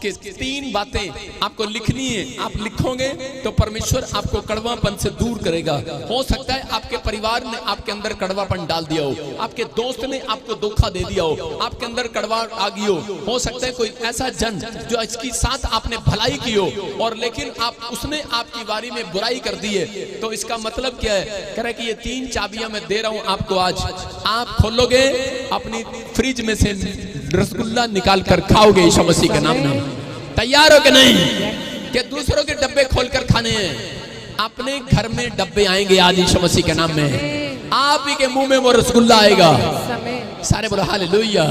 इसके 3 बातें आपको लिखनी है। आप लिखोगे तो परमेश्वर आपको कड़वापन से दूर करेगा। हो सकता है आपके परिवार ने आपके अंदर कड़वापन डाल दिया हो, आपके दोस्त ने आपको धोखा दे दिया हो, आपके अंदर कड़वा आ गई हो सकता है कोई ऐसा जन जो इसके साथ आपने भलाई की हो और लेकिन उसने आपकी बारी में बुराई कर दी है। तो इसका मतलब क्या है? कह रहा है कि ये 3 चाबियां मैं दे रहा हूं आपको। आज आप खोलोगे, अपनी फ्रिज में से रसगुल्ला निकाल कर खाओगे यीशु मसीह के नाम में। तैयार हो कि नहीं? कि दूसरों के डब्बे खोलकर खाने हैं, अपने घर में डब्बे आएंगे आज यीशु मसीह के नाम में। आप ही के मुंह में वो रसगुल्ला आएगा। सारे बोलो हालेलुया।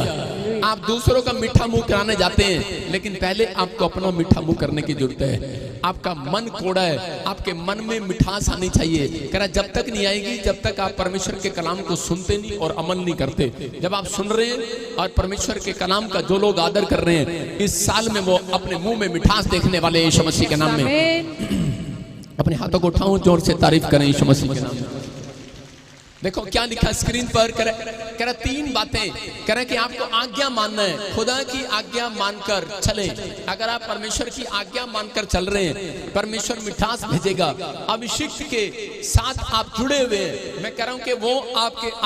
आप दूसरों का मीठा मुंह कराने जाते हैं, लेकिन पहले आपको अपना मीठा मुंह करने की जरूरत है। आपका मन कोड़ा है, आपके मन में मिठास आनी चाहिए। कह रहा जब तक नहीं आएगी जब तक आप परमेश्वर के कलाम को सुनते नहीं और अमल नहीं करते। जब आप सुन रहे हैं और परमेश्वर के कलाम का जो लोग आदर कर रहे हैं, इस साल में वो अपने मुंह में मिठास देखने वाले यीशु मसीह के नाम में। अपने हाथों को उठाओ, जोर से तारीफ करें यीशु मसीह के नाम में। देखो क्या लिखा स्क्रीन पर। कह रहा 3 बातें। कह रहा कि आपको आज्ञा मानना है, खुदा की आज्ञा मानकर चले। अगर आप परमेश्वर की आज्ञा मानकर चल रहे हैं, परमेश्वर मिठास भेजेगा। अभिषिक्त के साथ आप जुड़े हुए हैं, मैं कह रहा हूं कि वो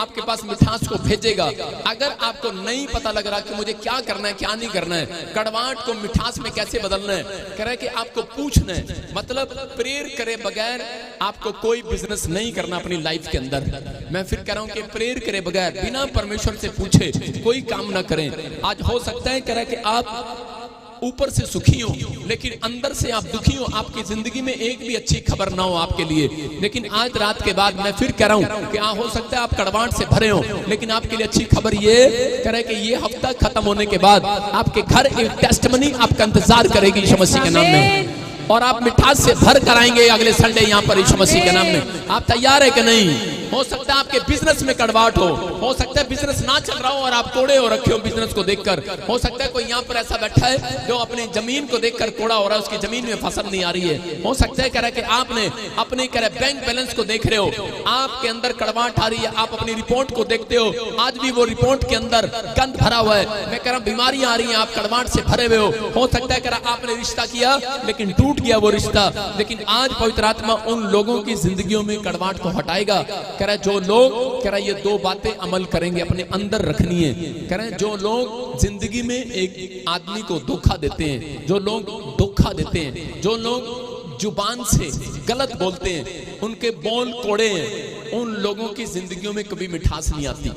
आपके पास मिठास को भेजेगा। अगर आपको नहीं पता लग रहा कि मुझे क्या करना है क्या नहीं करना है, कड़वाहट को मिठास में कैसे बदलना है, कह रहा है कि आपको पूछना है। मतलब प्रेयर करे बगैर आपको कोई बिजनेस नहीं करना अपनी लाइफ के अंदर। मैं फिर कह रहा हूं कि प्रेयर करे बगैर, बिना परमेश्वर से पूछे कोई काम ना करें। आज हो सकता है कह रहा कि आप ऊपर से सुखी हो लेकिन अंदर से आप दुखी हो, आपकी जिंदगी में एक भी अच्छी खबर ना हो आपके लिए। लेकिन आज रात के बाद मैं फिर कह रहा हूं कि हो सकता है आप कड़वाहट से भरे हो, लेकिन आपके लिए अच्छी खबर ये कह रहा है कि ये हफ्ता खत्म होने के बाद आपके घर एक टेस्टमनी आपका इंतजार करेगी यीशु मसीह के नाम में, और आप मिठास से भर कर आएंगे अगले संडे यहाँ पर यीशु मसीह के नाम में। आप तैयार है कि नहीं? हो सकता है आपके बिजनेस में कड़वाहट हो सकता है बिजनेस ना चल रहा हो और आप कोड़े हो रखे हो बिजनेस को देखकर। हो सकता है कोई यहाँ पर ऐसा बैठा है जो अपनी जमीन को देखकर कोड़ा हो रहा है, उसकी जमीन में फसल नहीं आ रही है। हो सकता है कह रहा है कि आपने अपने कह रहे बैंक बैलेंस को देख रहे हो, आपके अंदर कड़वाहट आ रही है। आप अपनी रिपोर्ट को देखते हो, आज भी वो रिपोर्ट के अंदर गंद भरा हुआ है। मैं कह रहा हूँ बीमारियां आ रही है, आप कड़वाहट से भरे हुए हो सकता है कह रहा आपने रिश्ता किया लेकिन टूट गया वो रिश्ता। लेकिन आज पवित्र आत्मा उन लोगों की जिंदगियों में कड़वाहट को हटाएगा। कह रहा है जो लोग कह रहा है ये 2 बातें अमल करेंगे, अपने अंदर रखनी है। कह रहे हैं जो लोग जिंदगी में एक आदमी को धोखा देते हैं, जो लोग धोखा देते हैं, जो लोग जुबान से गलत बोलते हैं, उनके बोल कोड़े हैं, उन लोगों की जिंदगियों में कभी मिठास नहीं आती।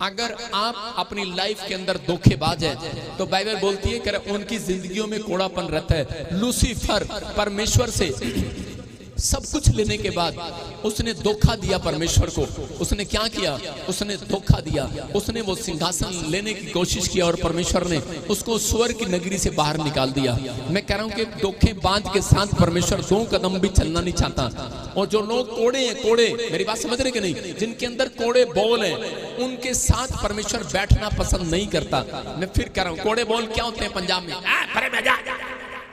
अगर आप अपनी लाइफ के अंदर धोखेबाज है तो बाइबल बोलती है कि उनकी जिंदगियों में कोड़ापन रहता है। लूसीफर परमेश्वर से सब कुछ लेने के बाद उसने धोखा दिया परमेश्वर को। उसने क्या किया? उसने धोखा दिया। उसने वो सिंहासन लेने की कोशिश किया और परमेश्वर ने उसको स्वर्ग की नगरी से बाहर निकाल दिया। मैं कह रहा हूं कि धोखेबाज के साथ परमेश्वर 2 कदम भी चलना नहीं चाहता। और जो लोग कोड़े हैं, कोड़े, मेरी बात समझ रहे कि नहीं, जिनके अंदर कोड़े बोल हैं, उनके साथ परमेश्वर बैठना पसंद नहीं करता। मैं फिर कह रहा हूं, कोड़े बोल क्या होते हैं पंजाब में?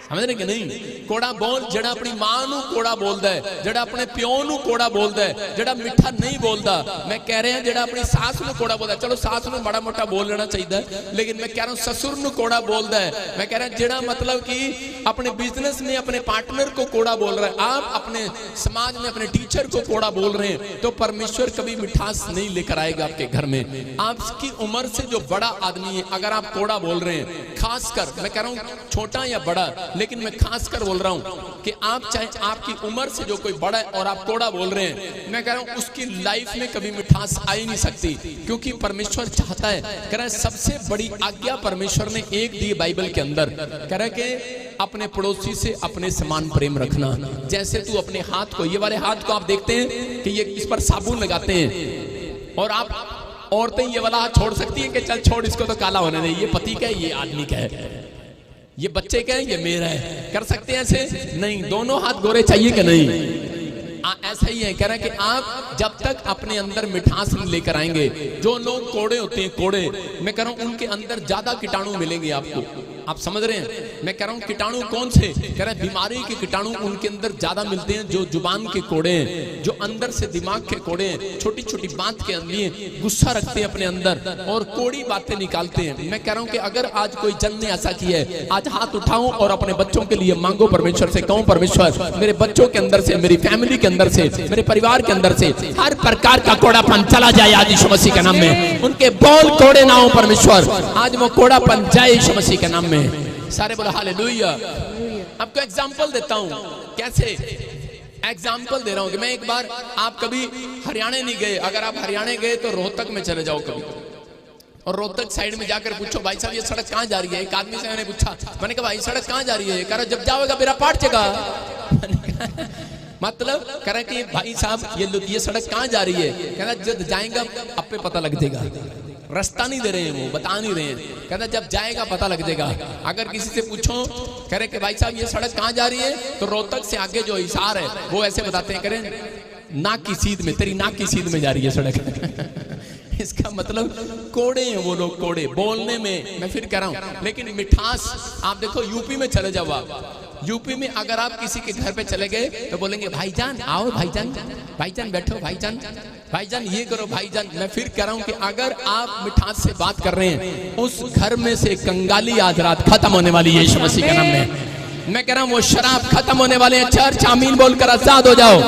समझ रहे कि नहीं? कोड़ा बोल जड़ा अपनी मां नू कोड़ा बोलदा है, जड़ा अपने प्यो नू कोड़ा बोलदा है, जड़ा मिठा नहीं बोलदा। मैं कह रहा जड़ा अपनी सास नू कोड़ा बोलदा है, चलो सास नू बड़ा मोटा बोल लेना चाहिए, लेकिन मैं कह रहा हूं ससुर नू कोड़ा बोलदा है। मैं कह रहा जड़ा मतलब कि अपने बिजनेस में अपने पार्टनर को कोड़ा बोल रहा है, आप अपने समाज में अपने टीचर को कोड़ा बोल रहे हैं, तो परमेश्वर कभी मिठास नहीं लेकर आएगा आपके घर में। आपकी उम्र से जो बड़ा आदमी है, अगर आप कोड़ा बोल रहे हैं, खासकर मैं कह रहा हूं छोटा या बड़ा, लेकिन मैं खासकर बोल रहा हूं कि आप चाहे आपकी उम्र से जो कोई बड़ा है और आप कोड़ा बोल रहे हैं, मैं कह रहा हूं उसकी लाइफ में कभी मिठास आ ही नहीं सकती। क्योंकि परमेश्वर चाहता है, कह रहा है सबसे बड़ी आज्ञा परमेश्वर ने एक दी बाइबल के अंदर, कह रहा है कि अपने पड़ोसी से अपने समान प्रेम रखना जैसे तू अपने हाथ को। ये वाले हाथ को आप देखते हैं कि ये इस पर साबुन लगाते हैं, और आप औरतें ये वाला हाथ छोड़ सकती हैं कि चल छोड़ इसको तो काला होने दे, ये पति का है, ये आदमी का है, ये बच्चे का है, ये मेरा है, कर सकते हैं ऐसे? नहीं, दोनों हाथ गोरे चाहिए कि नहीं? ऐसा ही है। कह रहा है कि आप जब तक अपने अंदर मिठास नहीं लेकर आएंगे, जो लोग कोड़े होते हैं, कोड़े, मैं कह रहा हूं उनके अंदर ज्यादा कीटाणु मिलेंगे आपको। आप समझ रहे हैं? मैं कह रहा हूँ कीटाणु कौन से, कह रहा है बीमारी के कीटाणु उनके अंदर ज्यादा मिलते हैं जो जुबान के कोड़े हैं, जो अंदर से दिमाग के कोड़े हैं, छोटी छोटी बात के लिए गुस्सा रखते हैं अपने अंदर और कोड़ी बातें निकालते हैं। मैं कह रहा हूँ कि अगर आज कोई जन ने ऐसा किया है, आज हाथ उठाऊं और अपने बच्चों के लिए मांगो परमेश्वर से, कहूं परमेश्वर मेरे बच्चों के अंदर से, मेरी फैमिली के अंदर से, मेरे परिवार के अंदर से हर प्रकार का कोड़ापन चला जाए आज यीशु मसीह के नाम में। उनके बोल कोड़े ना हो परमेश्वर, आज वो कोड़ापन जाए यीशु मसीह के नाम में। सारे बोलो हालेलुया। आपको एग्जांपल देता हूं, कैसे एग्जांपल दे रहा हूं कि मैं एक बार, आप कभी हरियाणा नहीं गए, अगर आप हरियाणा गए तो रोहतक में चले जाओ कभी, और रोहतक साइड में जाकर पूछो भाई साहब ये सड़क कहाँ जा रही है। एक आदमी से मैंने पूछा, मैंने कहा भाई सड़क कहाँ जा रही है, कह रहा जब जाओगा मेरा पाठ जगह मतलब कह रहा कि भाई साहब ये सड़क कहाँ जा रही है, कह रहा जब जाएगा अब पे पता लग जाएगा, रास्ता नहीं दे रहे हैं, वो बता नहीं रहे हैं, कहता जब जाएगा पता लग जाएगा। अगर किसी से पूछो कह रहे कि भाई साहब ये सड़क कहाँ जा रही है, तो रोहतक से आगे जो हिसार है वो ऐसे बताते हैं, करें नाक की सीध में, तेरी नाक की सीध में जा रही है सड़क इसका मतलब कोड़े हैं वो लोग, कोड़े बोलने में। मैं फिर कह रहा हूं, लेकिन मिठास आप देखो यूपी में चले जाओ, आप यूपी में अगर आप किसी के घर पे चले गए तो बोलेंगे भाईजान आओ, भाईजान भाईजान बैठो, भाईजान भाईजान ये करो, भाईजान। मैं फिर कह रहा हूं कि अगर आप मिठास से बात कर रहे हैं, उस घर में से कंगाली आज रात खत्म होने वाली है यीशु मसीह के नाम में। मैं कह रहा हूं वो शराब खत्म होने वाले हैं। चर्च आमीन बोलकर आजाद हो जाओ।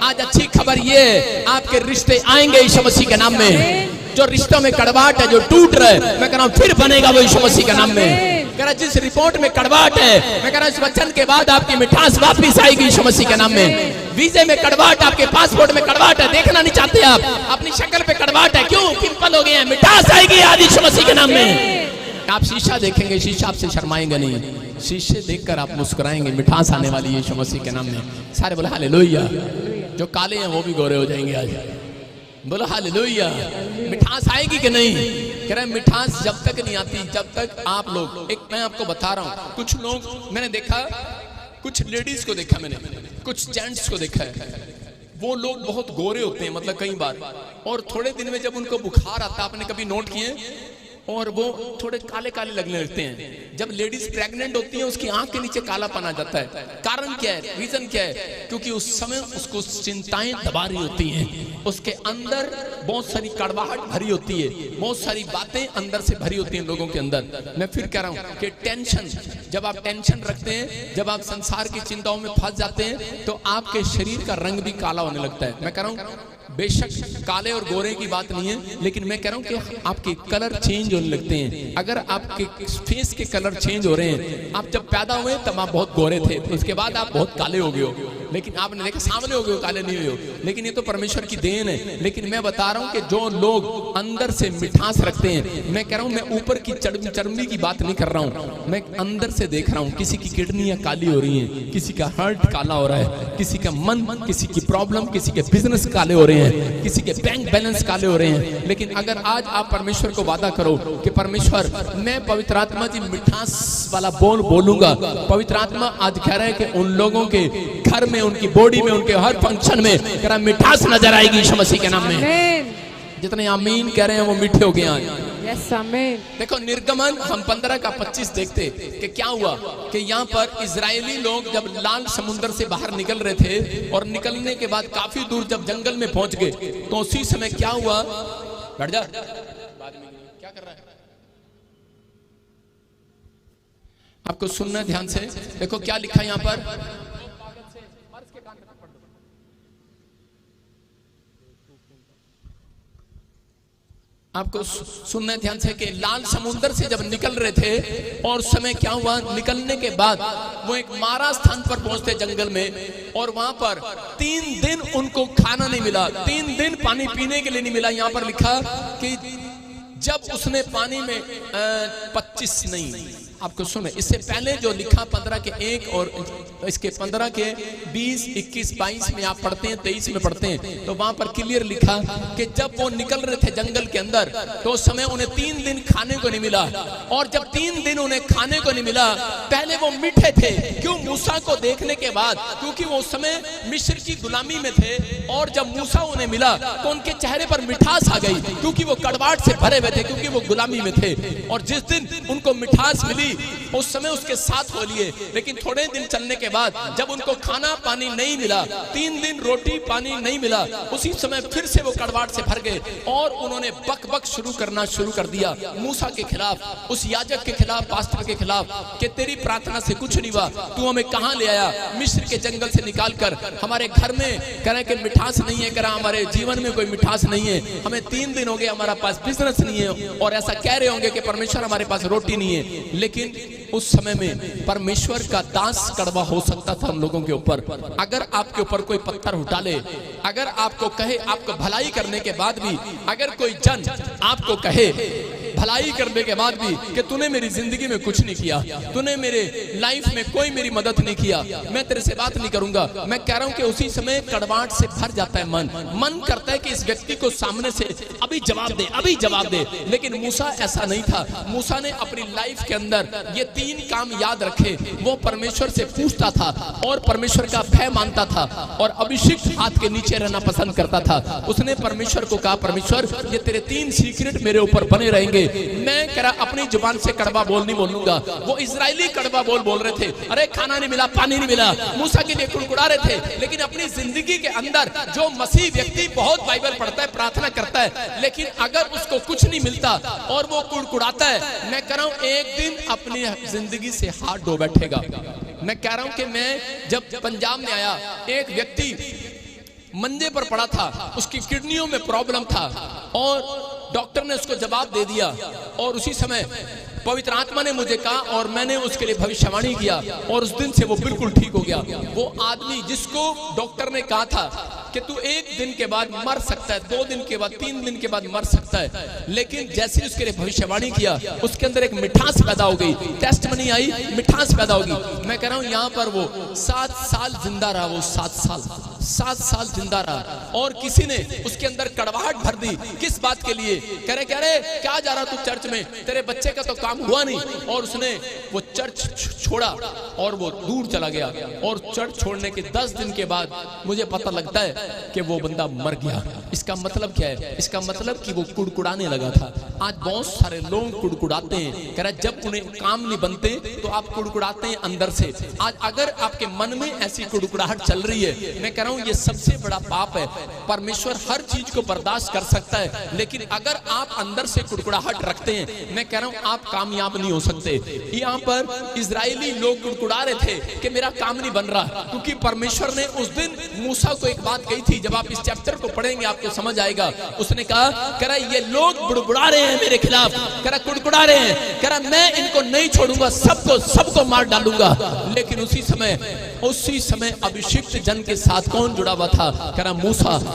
आज अच्छी खबर ये, आपके रिश्ते आएंगे यीशु मसीह के नाम में। जो रिश्तों में कड़वाहट है, जो टूट रहा है, मैं कह रहा हूं फिर बनेगा वो यीशु मसीह के नाम में। कह रहा जिस रिपोर्ट में कड़वाहट है, मैं कह रहा इस वचन के बाद आपकी मिठास वापस आएगी यीशु मसीह के नाम में। वीजे में कड़वाहट, आपके पासपोर्ट में कड़वाहट है, देखना नहीं चाहते आप, अपनी शक्ल पे कड़वाहट है, क्यों पिंपल हो गए हैं, मिठास आएगी आज यीशु मसीह के नाम में। आप शीशा देखेंगे, शीशा आपसे शर्माएंगे नहीं, शीशे देखकर आप मुस्कुराएंगे, मिठास आने वाली है यीशु मसीह के नाम में। सारे बोले हालेलुया। जो काले हैं वो भी गोरे हो जाएंगे आज, बोलो हालेलुया। मिठास आएगी कि नहीं? कह रहे मिठास जब तक नहीं आती जब तक आप लोग, एक मैं आपको बता रहा हूं, कुछ लोग मैंने देखा, कुछ लेडीज को देखा मैंने, कुछ जेंट्स को देखा है, वो लोग बहुत गोरे होते हैं, मतलब कई बार, और थोड़े दिन में जब उनको बुखार आता, आपने कभी नोट किए, और वो थोड़े काले काले लगने लगते हैं। जब लेडीज प्रेग्नेंट होती है उसकी आंख के नीचे कालापन आ जाता है। कारण क्या है, रीजन क्या है? क्योंकि उस समय उसको चिंताएं दबा रही होती हैं, उसके अंदर बहुत सारी कड़वाहट भरी होती है, बहुत सारी बातें अंदर से भरी होती हैं लोगों के अंदर। मैं फिर कह रहा हूं कि टेंशन, जब आप टेंशन रखते हैं, जब आप संसार की चिंताओं में फंस जाते हैं, तो आपके शरीर का रंग भी काला होने लगता है। मैं कह रहा हूं बेशक काले और गोरे की बात नहीं है, लेकिन मैं कह रहा हूं कि आपके कलर चेंज होने लगते हैं। अगर आपके फेस के कलर चेंज हो रहे हैं, आप जब पैदा हुए तब आप बहुत गोरे थे, उसके बाद आप बहुत काले हो गए हो, लेकिन आपने देखा सामने हो गए हो, काले नहीं हुए हो, लेकिन ये तो परमेश्वर की देन है। लेकिन मैं बता रहा हूं कि जो लोग अंदर से मिठास रखते हैं, मैं कह रहा हूं, मैं ऊपर की चर्बी की बात नहीं कर रहा हूं, मैं अंदर से देख रहा हूं, किसी की किडनियां काली हो रही हैं, किसी का हार्ट काला हो रहा है, किसी का मन, किसी की प्रॉब्लम, किसी के बिजनेस काले हो रहे हैं, किसी के बैंक बैलेंस काले हो रहे हैं। लेकिन अगर आज आप परमेश्वर को वादा करो कि परमेश्वर मैं पवित्र आत्मा की मिठास वाला बोल बोलूंगा, पवित्र आत्मा आज कह रहा है कि उन लोगों के घर में, उनकी बॉडी में, उनके हर फंक्शन में कह रहा मिठास नजर आएगी यीशु मसीह के नाम में। जितने आमीन कह रहे हैं वो मीठे हो गए आज। यस आमीन। देखो निर्गमन हम 15 का 25 देखते कि क्या हुआ कि यहाँ पर इजरायली लोग जब लाल समुद्र से बाहर निकल रहे थे, और निकलने के बाद काफी दूर जब जंगल में पहुंच गए, तो उसी समय क्या हुआ, बैठ जा, क्या कर रहा है, आपको सुनना ध्यान से। देखो क्या लिखा यहाँ पर, आपको सुनना ध्यान से कि लाल समुद्र से जब निकल रहे थे, और समय क्या हुआ, निकलने के बाद वो एक मारा स्थान पर पहुंचते जंगल में, और वहां पर 3 दिन उनको खाना नहीं मिला, 3 दिन पानी पीने के लिए नहीं मिला। यहां पर लिखा कि जब उसने पानी में 25 नहीं, आपको सुने, इससे पहले जो लिखा 15 के 1 और इसके 15 के 20, 21, 22 में आप पढ़ते हैं, 23 में पढ़ते हैं, तो वहां पर क्लियर लिखा कि जब वो निकल रहे थे जंगल के अंदर, तो उस समय उन्हें 3 दिन खाने को नहीं मिला। और जब 3 दिन उन्हें खाने को नहीं मिला, पहले वो मीठे थे, क्यों, मूसा को देखने के बाद, क्योंकि वो उस समय मिस्र की गुलामी में थे, और जब मूसा उन्हें मिला तो उनके चेहरे पर मिठास आ गई, क्योंकि वो कड़वाहट से भरे हुए थे, क्योंकि वो गुलामी में थे। और जिस दिन उनको मिठास मिली, थी उस समय उसके साथ हो लिए, लेकिन थोड़े दिन चलने के बाद जब उनको खाना पानी नहीं मिला, 3 दिन रोटी पानी नहीं मिला, उसी समय फिर से वो कड़वाहट से भर गए और उन्होंने बक शुरू कर दिया मूसा के खिलाफ, उस याजक के खिलाफ, पास्टर के खिलाफ, कि तेरी प्रार्थना से कुछ नहीं हुआ, तू हमें कहां ले आया, मिस्र के जंगल से निकाल कर हमारे घर में, कह कि मिठास नहीं है, कह हमारे जीवन में कोई मिठास नहीं है, हमें 3 दिन हो गए हमारा पास बिजनेस नहीं है, और ऐसा कह रहे होंगे कि परमेश्वर हमारे पास रोटी नहीं है। लेकिन उस समय में परमेश्वर का दास कड़वा हो सकता था हम लोगों के ऊपर। अगर आपके ऊपर कोई पत्थर उठा ले, अगर आपको कहे, आपको भलाई करने के बाद भी अगर कोई जन आपको कहे भलाई करने के बाद भी कि तूने मेरी जिंदगी में कुछ नहीं किया, तूने मेरे लाइफ में कोई मेरी मदद नहीं किया, मैं तेरे से बात नहीं करूंगा, मैं कह रहा हूं कि उसी समय कड़वाहट से भर जाता है मन करता है कि इस व्यक्ति को सामने से अभी जवाब दे। लेकिन मूसा ऐसा नहीं था। मूसा ने अपनी लाइफ के अंदर ये 3 काम याद रखे। वो परमेश्वर से पूछता था और परमेश्वर का भय मानता था और अभिषिक्त हाथ के नीचे रहना पसंद करता था। उसने परमेश्वर को कहा, परमेश्वर ये तेरे 3 सीक्रेट मेरे ऊपर बने रहेंगे, मैं कह रहा अपनी जुबान से कड़वा बोल नहीं बोलूंगा। वो इजरायली कड़वा बोल रहे थे, अरे खाना नहीं मिला, पानी नहीं मिला, मूसा के लिए कुड़कुड़ा रहे थे। लेकिन अपनी जिंदगी के अंदर जो मसीह व्यक्ति बहुत बाइबल पढ़ता है, प्रार्थना करता है, लेकिन अगर उसको कुछ नहीं मिलता और वो कुड़कुड़ाता है, मैं कह रहा हूं एक दिन अपनी जिंदगी से हाथ धो बैठेगा। मैं कह रहा हूं कि मैं जब पंजाब में आया, एक व्यक्ति मंजे पर पड़ा था, उसकी किडनियों में प्रॉब्लम था और डॉक्टर ने उसको जवाब दे दिया और उसी समय पवित्र आत्मा ने मुझे कहा और मैंने उसके लिए भविष्यवाणी किया और उस दिन से वो बिल्कुल ठीक हो गया। वो आदमी जिसको डॉक्टर ने कहा था कि तू 1 दिन के बाद मर सकता है, 2 दिन के बाद, 3 दिन के बाद मर सकता है, लेकिन जैसे उसके लिए भविष्यवाणी किया उसके अंदर एक मिठास पैदा हो गई, टेस्टमनी आई, मिठास पैदा होगी। मैं कह रहा हूं यहाँ पर वो 7 साल जिंदा रहा, वो 7 साल जिंदा रहा और किसी ने उसके अंदर कड़वाहट भर दी। किस बात के लिए? कह रहे क्या जा रहा तू चर्च में, तेरे बच्चे का तो काम हुआ नहीं। और उसने वो चर्च छोड़ा और वो दूर चला गया और चर्च छोड़ने के 10 दिन के बाद मुझे पता लगता है कि वो बंदा मर गया। इसका मतलब क्या है? इसका मतलब कि वो कुड़कुड़ाने लगा था। आज बहुत सारे लोग कुड़कुड़ाते हैं, कह रहा जब उन्हें काम नहीं बनते तो आप कुड़कुड़ाते हैं अंदर से। आज अगर आपके मन में ऐसी कुड़कुड़ाहट चल रही है, मैं कह रहा हूं ये सबसे बड़ा पाप है। परमेश्वर हर चीज को बर्दाश्त कर सकता है, लेकिन अगर आप अंदर से कुड़कुड़ाहट रखते हैं, मैं कह रहा हूं आप कामयाब नहीं हो सकते। यहाँ पर इजरायली लोग कुड़कुड़ा रहे थे कि मेरा काम नहीं बन रहा, क्योंकि परमेश्वर ने उस दिन मूसा को एक बात कही थी। जब आप इस चैप्टर को पढ़ेंगे आपको समझ आएगा। उसने कहा, कह रहा ये लोग बुड़बुड़ा रहे हैं मेरे खिलाफ, कह रहा कुड़कुड़ा रहे हैं, कह रहा मैं इनको नहीं छोड़ूंगा, सबको मार डालूंगा। लेकिन उसी समय अभिषिक्त जन के साथ कौन जुड़ा हुआ था? कह रहा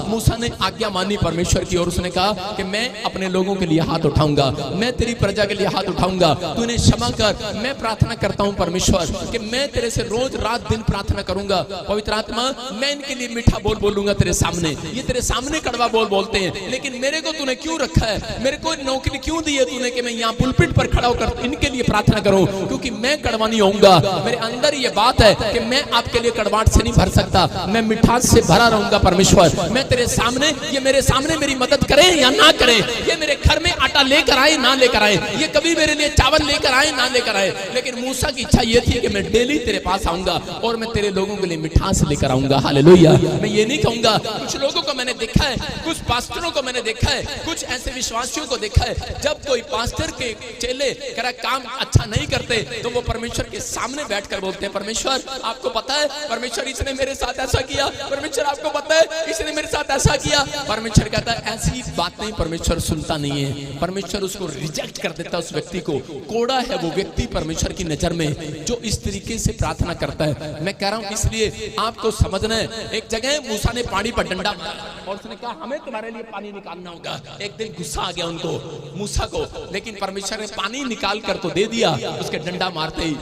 मूसा ने आज्ञा मानी परमेश्वर की और उसने कहा कि मैं अपने लोगों के लिए हाथ उठाऊंगा, मैं तेरी प्रजा के लिए हाथ उठाऊंगा, तू इन्हें क्षमा कर। मैं प्रार्थना करता हूं परमेश्वर कि मैं तेरे से रोज रात दिन प्रार्थना करूंगा। पवित्र आत्मा, मैं इनके लिए मीठा बोल बोलूंगा तेरे सामने। ये तेरे सामने कड़वा बोलते हैं, लेकिन मेरे को तूने क्यों रखा है? मेरे को नौकरी क्यों दी है तूने कि मैं यहाँ पुलपिट पर खड़ा होकर इनके लिए प्रार्थना करूं? क्योंकि मैं कड़वा नहीं होऊंगा। मेरे अंदर ये बात है कि मैं आपके लिए कड़वाहट से नहीं भर सकता, मैं मिठास से भरा रहूंगा। परमेश्वर, मैं तेरे सामने, ये मेरे सामने मेरी मदद करे या ना करे, ये मेरे घर में आटा लेकर आए ना लेकर आए, ये कभी मेरे लिए चावल लेकर आए ना लेकर आए, लेकिन मूसा की इच्छा ये थी कि मैं डेली तेरे पास आऊंगा और मैं तेरे लोगों के लिए मिठास लेकर आऊंगा। हालेलुया। मैं ये नहीं कहूंगा, कुछ लोगों को मैंने देखा है, कुछ पास्टरों को मैंने देखा है, कुछ ऐसे विश्वासियों को देखा है, जब कोई पास्टर के चेले कह काम अच्छा नहीं करते तो वो परमेश्वर के सामने बैठकर बोलते हैं, परमेश्वर आपको पता है, परमेश्वर इसने मेरे साथ ऐसा किया, परमेश्वर आपको पता है इसने मेरे साथ ऐसा किया। परमेश्वर कहता है ऐसी बातें परमेश्वर सुनता नहीं है, परमेश्वर उसको रिजेक्ट कर देता है। उस व्यक्ति को कोड़ा है वो व्यक्ति परमेश्वर की नजर में जो इस तरीके से प्रार्थना करता है। मैं कह रहा हूं इसलिए आपको समझना है। एक जगह मूसा ने पानी पर डंडा और उसने कहा हमें तुम्हारे लिए पानी निकालना होगा। एक दिन गुस्सा आ गया उनको, मूसा को, लेकिन परमेश्वर ने पानी निकाल कर तो दे दिया उसके डंडा मारते ही।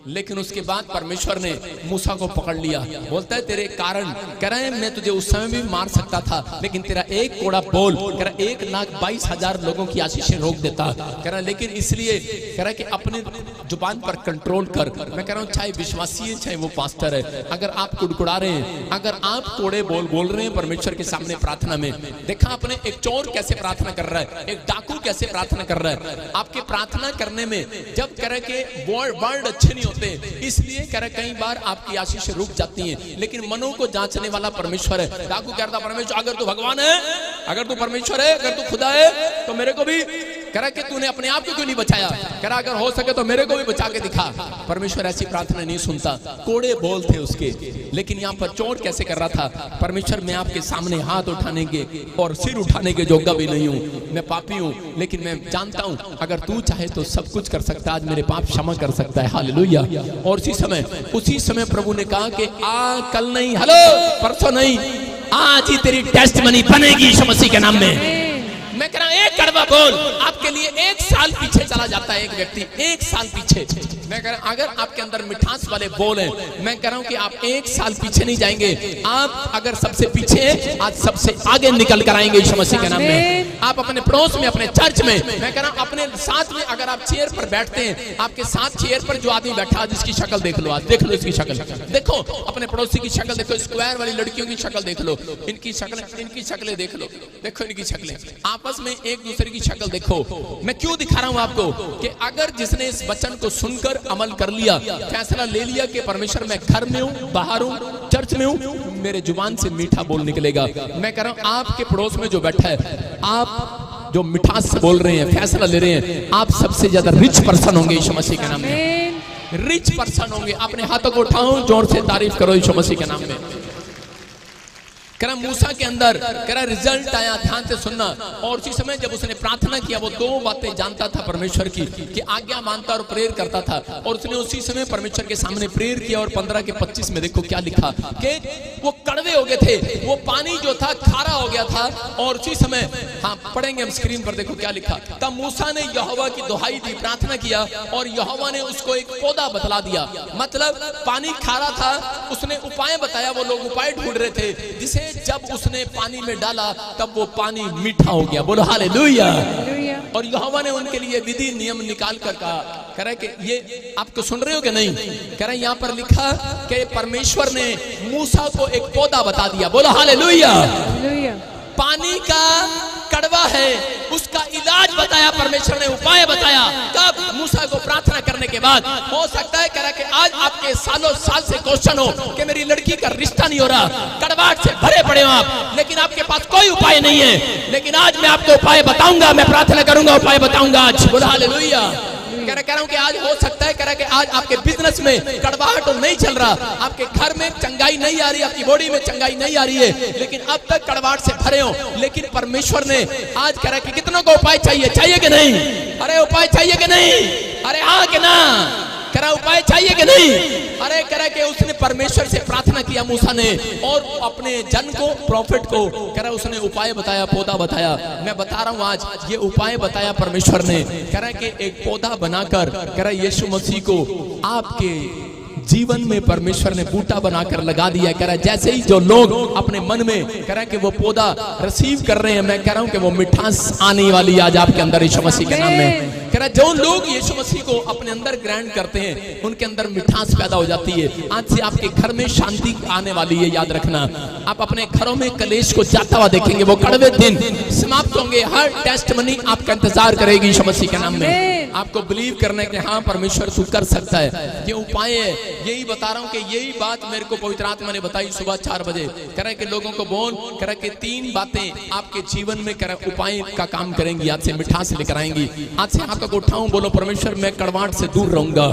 लेकिन उसके बाद परमेश्वर ने मूसा को पकड़ लिया। बोलता है तेरे कारण, कह रहे हैं मैं तुझे उस समय भी मार सकता था, लेकिन तेरा एक कोड़ा बोल, कह रहा 1,22,000 लोगों की आशीषें रोक देता। कह रहा लेकिन इसलिए कह रहा कि अपने जुबान पर कंट्रोल कर। मैं कह रहा हूँ चाहे विश्वासी है चाहे वो पास्टर है, अगर आप कुड़कुड़ा रहे हैं, अगर आप कोड़े बोल रहे हैं परमेश्वर के सामने प्रार्थना में, देखा आपने एक चोर कैसे प्रार्थना कर रहा है, एक डाकू कैसे प्रार्थना कर रहा है। आपके प्रार्थना करने में जब कह रहे कि वर्ड अच्छे नहीं होते, इसलिए कह रहे कई बार आपकी आशीष रुक जाती है, लेकिन मनों को जांचने वाला परमेश्वर है। डाकू कहता परमेश्वर अगर तू भगवान है, अगर तू परमेश्वर है, अगर तू खुदा है, तो मेरे को भी कह रहा कि तूने अपने आप को क्यों नहीं बचाया, कह रहा अगर हो सके तो मेरे को भी बचा के दिखा। परमेश्वर ऐसी प्रार्थना नहीं सुनता। कोड़े बोल थे उसके, लेकिन यहाँ पर चोर कैसे कर रहा था, परमेश्वर मैं आपके सामने हाथ उठाने के और सिर उठाने के योग्य भी नहीं हूँ, मैं पापी हूँ, लेकिन मैं जानता हूँ अगर तू चाहे तो सब कुछ कर सकता है, आज मेरे पाप क्षमा कर सकता है। हालेलुया। और उसी समय प्रभु ने कहा कि कल नहीं, हेलो परसों नहीं, आज ही तेरी टेस्टमनी बनेगी यीशु मसीह के नाम में। मैं कह रहा हूं एक कड़वा बोल आपके लिए 1 साल पीछे चला जाता है, एक व्यक्ति 1 साल पीछे। मैं कह रहा हूं अगर आपके अंदर मिठास वाले बोल हैं, मैं कह रहा हूं कि आप 1 साल पीछे नहीं जाएंगे। आप अगर सबसे पीछे हैं, आज सबसे आगे निकल कर आएंगे यीशु मसीह के नाम में। आप अपने पड़ोस में, अपने चर्च में, मैं कह रहा हूं अपने साथ में, अगर आप चेयर पर बैठते हैं, आपके साथ चेयर पर जो आदमी बैठा है जिसकी शक्ल देख लो, आज देख लो इसकी शक्ल, देखो अपने पड़ोसी की शक्ल देखो, स्क्वायर वाली लड़कियों की शक्ल देख लो, इनकी शक्लें देख लो, देखो इनकी शक्लें, आपस में एक दूसरे की शक्ल देखो। मैं क्यों दिखा रहा हूं आपको कि अगर जिसने इस वचन को सुनकर अमल कर लिया, फैसला ले लिया कि परमेश्वर मैं घर में हूं, बाहर हूं, चर्च में हूं, मेरे जुबान से मीठा बोल निकलेगा। मैं कह रहा हूं आपके पड़ोस में जो बैठा है, आप जो मिठास से बोल रहे हैं, फैसला ले रहे हैं, आप सबसे ज्यादा रिच पर्सन होंगे यीशु मसीह के नाम में। रिच पर्सन होंगे। अपने हाथों को उठाओ, जोर से तारीफ करो यीशु मसीह के नाम में। करा मूसा के अंदर करा रिजल्ट आया, ध्यान से सुनना। और उसी समय जब उसने प्रार्थना किया, वो 2 बातें जानता था परमेश्वर की, कि आज्ञा मानता और प्रेयर करता था, और उसने उसी समय परमेश्वर के सामने प्रेयर किया। और 15 के 25 में देखो क्या लिखा कि वो कड़वे हो गए थे, वो पानी जो था खारा हो गया था। और उसी समय, हाँ पढ़ेंगे हम स्क्रीन पर, देखो क्या लिखा। तब मूसा ने यहोवा की दुहाई दी, प्रार्थना किया, और यहोवा ने उसको एक पौधा बतला दिया। मतलब पानी खारा था, उसने उपाय बताया, वो लोग उपाय ढूंढ रहे थे, जिसे जब उसने पानी में डाला तब वो पानी मीठा हो गया। बोलो हालेलुया। और यहोवा ने उनके लिए विधि नियम निकाल कर कहा, कह रहा है कि ये आपको सुन रहे हो कि नहीं, कह रहा है यहाँ पर लिखा कि परमेश्वर ने मूसा को एक पौधा बता दिया। बोलो हालेलुया। पानी का कड़वा है, उसका इलाज बताया परमेश्वर ने, उपाय बताया। तब मूसा को प्रार्थना करने के बाद, हो सकता है कह रहा कि आज आपके सालों साल से क्वेश्चन हो कि मेरी लड़की का रिश्ता नहीं हो रहा, कड़वाहट से भरे पड़े हो आप, लेकिन आपके पास कोई उपाय नहीं है। लेकिन आज मैं आपको उपाय बताऊंगा, मैं प्रार्थना करूंगा, उपाय बताऊंगा आज। बोलो हालेलुया। कह रहा हूं कि आज हो सकता है, कह रहा कि आज आपके बिजनेस में कड़वाहट नहीं चल रहा, आपके घर में चंगाई नहीं आ रही, आपकी बॉडी में चंगाई नहीं आ रही है, लेकिन अब तक कड़वाहट से भरे हो। लेकिन परमेश्वर ने आज कह रहा कि कितनों को उपाय चाहिए, चाहिए कि नहीं? अरे उपाय चाहिए कि नहीं? अरे हाँ कि ना? कह रहा उपाय चाहिए कि नहीं? अरे कह रहा कि उसने परमेश्वर से प्रार्थना किया मूसा ने, और अपने जन को, प्रॉफिट को, कह रहा उसने उपाय बताया, पौधा बताया। मैं बता रहा हूं आज ये उपाय बताया परमेश्वर ने। कह रहा कि एक पौधा बनाकर, कह रहा यीशु मसीह को आपके जीवन में परमेश्वर ने बूटा बनाकर लगा दिया। कह रहा जैसे ही जो लोग अपने मन में कह रहा कि वो पौधा रिसीव कर रहे हैं, मैं कह रहा हूं कि वो मिठास आने वाली आज आपके अंदर यीशु मसीह के नाम में। कह रहा जो लोग यीशु मसीह को अपने अंदर ग्रहण करते हैं, उनके अंदर मिठास पैदा हो जाती है। आज से आपके घर में शांति आने वाली है, याद रखना। आप अपने घरों में कलेश को जाता हुआ देखेंगे, वो कड़वे दिन समाप्त होंगे। हर टेस्टमनी आपका इंतजार करेगी यीशु मसीह के नाम में। आपको बिलीव करने के, हाँ परमेश्वर तू कर सकता है, ये उपाय है। यही बता रहा हूं कि यही बात मेरे को पवित्र आत्मा ने बताई सुबह 4 बजे। कह रहा कि लोगों को बोल, कह रहा कि 3 बातें आपके जीवन में कह रहा उपाय का काम करेंगी, आज से मिठास लेकर आएंगी। आज से हाथों को उठाऊं, बोलो परमेश्वर मैं कड़वाहट से दूर रहूंगा,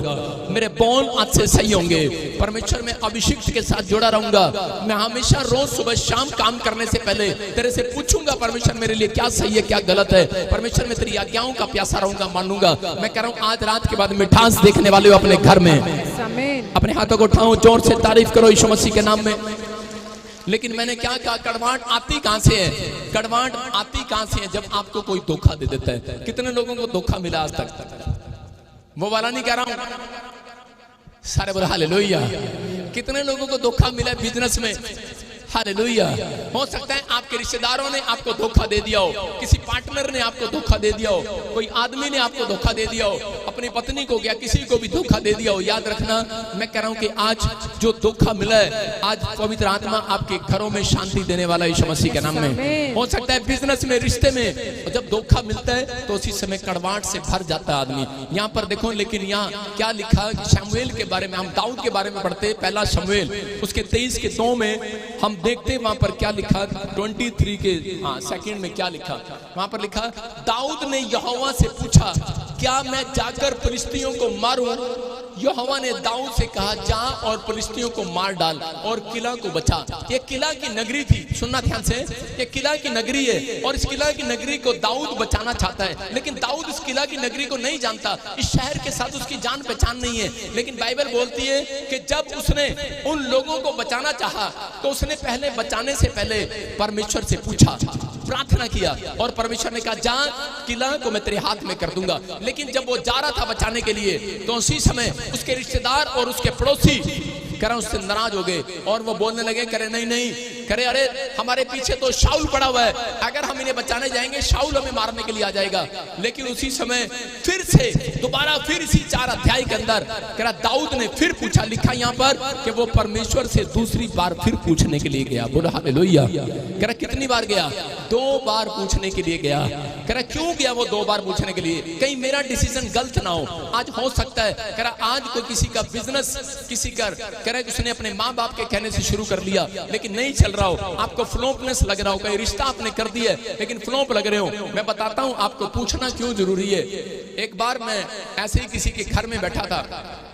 मेरे बोल आज से सही होंगे। परमेश्वर मैं अभिषिक्त के साथ जुड़ा रहूंगा। मैं हमेशा रोज सुबह शाम काम करने से पहले तेरे से पूछूंगा परमेश्वर मेरे लिए क्या सही है, क्या गलत है। परमेश्वर मैं तेरी आज्ञाओं का प्यासा रहूंगा, मानूंगा। मैं कह रहा हूं आज रात के बाद मिठास देखने वाले हो अपने घर में। अपने हाथों को उठाओ, जोर से तारीफ करो यीशु मसीह के नाम में। लेकिन मैंने क्या कहा, कड़वाहट आती कहां से है? कड़वाहट आती कहां से है? जब आपको कोई धोखा दे देता है। कितने लोगों को धोखा मिला आज तक? वो वाला नहीं कह रहा हूं, सारे बोले हालेलुया। कितने लोगों को धोखा मिला बिजनेस में, हालेलुया। हो सकता है आपके रिश्तेदारों ने आपको धोखा दे दिया हो, किसी पार्टनर ने आपको धोखा दे दिया हो, कोई आदमी ने आपको धोखा दे दिया हो, अपनी पत्नी को क्या किसी को भी धोखा दे दिया हो। याद रखना, मैं कह रहा हूं कि आज जो धोखा मिला है, आज पवित्र आत्मा आपके घरों में शांति देने वाला यीशु मसीह के नाम में। हो सकता है बिजनेस में, रिश्ते में जब धोखा मिलता है तो उसी समय कड़वाहट से भर जाता है आदमी। यहाँ पर देखो, लेकिन यहाँ क्या लिखा, शमूएल के बारे में, हम दाऊद के बारे में पढ़ते हैं, पहला शमूएल उसके 23:2 में हम देखते वहां पर क्या लिखा, 23 के सेकंड में क्या लिखा, वहां पर लिखा, दाऊद ने यहोवा से पूछा, क्या मैं जाकर फिलिस्तियों को मारूं? यहोवा ने दाऊद से कहा, जा और फिलिस्तियों को मार डाल और किला को बचा। ये किला की नगरी थी, सुनना ध्यान से, ये किला की नगरी है और इस किला की नगरी को दाऊद बचाना चाहता है, लेकिन दाऊद इस किला की नगरी को नहीं जानता, इस शहर के साथ उसकी जान पहचान नहीं है। लेकिन बाइबल बोलती है कि जब उसने उन लोगों को बचाना चाहा तो उसने पहले बचाने से पहले परमेश्वर से पूछा, प्रार्थना किया, और परमेश्वर ने कहा, जा किला को मैं तेरे हाथ में कर दूंगा। लेकिन जब वो जा रहा था बचाने के लिए तो उसी समय उसके रिश्तेदार और उसके पड़ोसी करे उससे नाराज हो गए और वो बोलने लगे, करे नहीं नहीं, करे अरे हमारे पीछे तो शाऊल पड़ा हुआ है, अगर हम इन्हें बचाने जाएंगे शाऊल हमें मारने के लिए आ जाएगा। लेकिन उसी समय फिर से दोबारा फिर इसी 4 अध्याय के अंदर करा दाऊद ने फिर पूछा, लिखा यहाँ पर कि वो परमेश्वर से दूसरी बार फिर पूछने के लिए गया। बोलो हालेलुया। करा कितनी बार गया? 2 बार पूछने के लिए गया। करा क्यों गया वो 2 बार पूछने के लिए? कहीं मेरा डिसीजन गलत ना हो। आज हो सकता है करा आज कोई किसी का बिजनेस किसी करे उसने अपने माँ बाप के कहने से शुरू कर लिया लेकिन नहीं चल रहा हो, आपको फ्लॉपनेस लग रहा हो, कहीं रिश्ता आपने कर दिया लेकिन फ्लॉप लग रहे हो। मैं बताता हूँ आपको पूछना क्यों जरूरी है। एक बार मैं ऐसे ही किसी के घर में बैठा था,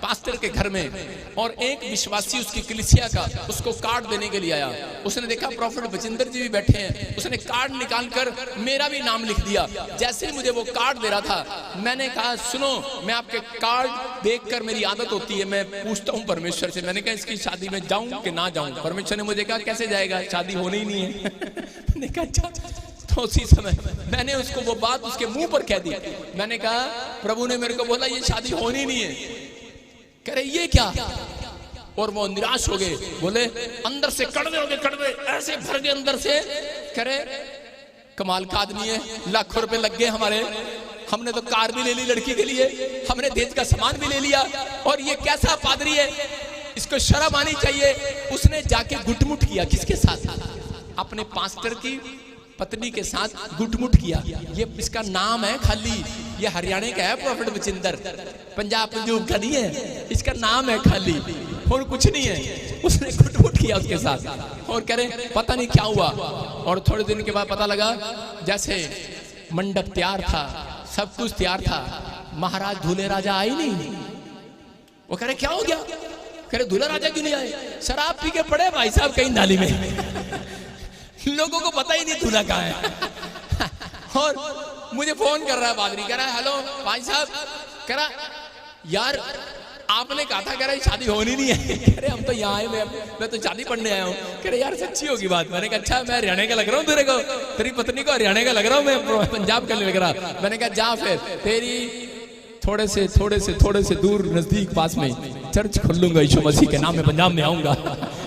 पास्टर के घर में, और एक विश्वासी उसकी कलीसिया का उसको कार्ड देने के लिए आया। उसने देखा प्रॉफेट बचिंदर जी भी बैठे हैं, उसने कार्ड निकालकर मेरा भी नाम लिख दिया। जैसे ही मुझे वो कार्ड दे रहा था मैंने कहा, सुनो, मैं आपके कार्ड देखकर मेरी आदत होती है, मैं पूछता हूँ परमेश्वर से, मैंने कहा इसकी शादी में जाऊं कि ना जाऊं? परमेश्वर ने मुझे कहा कैसे जाएगा, शादी होनी ही नहीं है। मैंने कहा अच्छा। तो उसी समय मैंने उसको वो बात उसके मुंह पर कह दी। मैंने कहा प्रभु ने मेरे को बोला ये शादी होनी नहीं है। कह रहे ये क्या? और वो निराश हो गए, बोले अंदर से कड़वे हो गए, कड़वे ऐसे भर गए अंदर से। कह रहे कमाल का आदमी है, लाखों रुपए लग गए हमारे, हमने तो कार भी ले ली लड़की के लिए, हमने दहेज का सामान भी ले लिया, और ये कैसा पादरी है, इसको शर्म आनी चाहिए। उसने जाके गुटमुट किया, किसके साथ? अपने पास्टर की पत्नी के साथ गुटमुट किया। ये इसका नाम है खाली, ये हरियाणा का है प्रॉफेट बचिंदर, पंजाब पंजूब का नहीं है, इसका नाम है खाली और कुछ नहीं है। उसने गुटमुट किया उसके साथ और कह रहे पता नहीं क्या हुआ। और थोड़े दिन के बाद पता लगा जैसे मंडप तैयार था, सब कुछ तैयार था, महाराज दूल्हे राजा आए नहीं। वो कह रहे क्या हो गया? कह रहे दूल्हा राजा क्यों नहीं आए? शराब पी के पड़े भाई साहब कहीं नाली में। लोगों को पता ही नहीं दूल्हा कहाँ है। और मुझे फोन कर रहा है पादरी, कह रहा है हेलो भाई साहब, कह रहा यार आपने कहा था, कह रहा शादी होनी नहीं है। कह रहे हम तो यहाँ आए, मैं तो शादी पढ़ने आया हूँ। कह रहे यार सच्ची होगी बात? मैंने कहा अच्छा, मैं हरियाणा का लग रहा हूँ तेरे को, तेरी पत्नी को हरियाणा का लग रहा हूँ, मैं पंजाब का लग रहा। मैंने कहा जा फिर, तेरी थोड़े से दूर नजदीक पास में चर्च खोल लूंगा, यीशु मसीह के नाम में पंजाब में आऊंगा,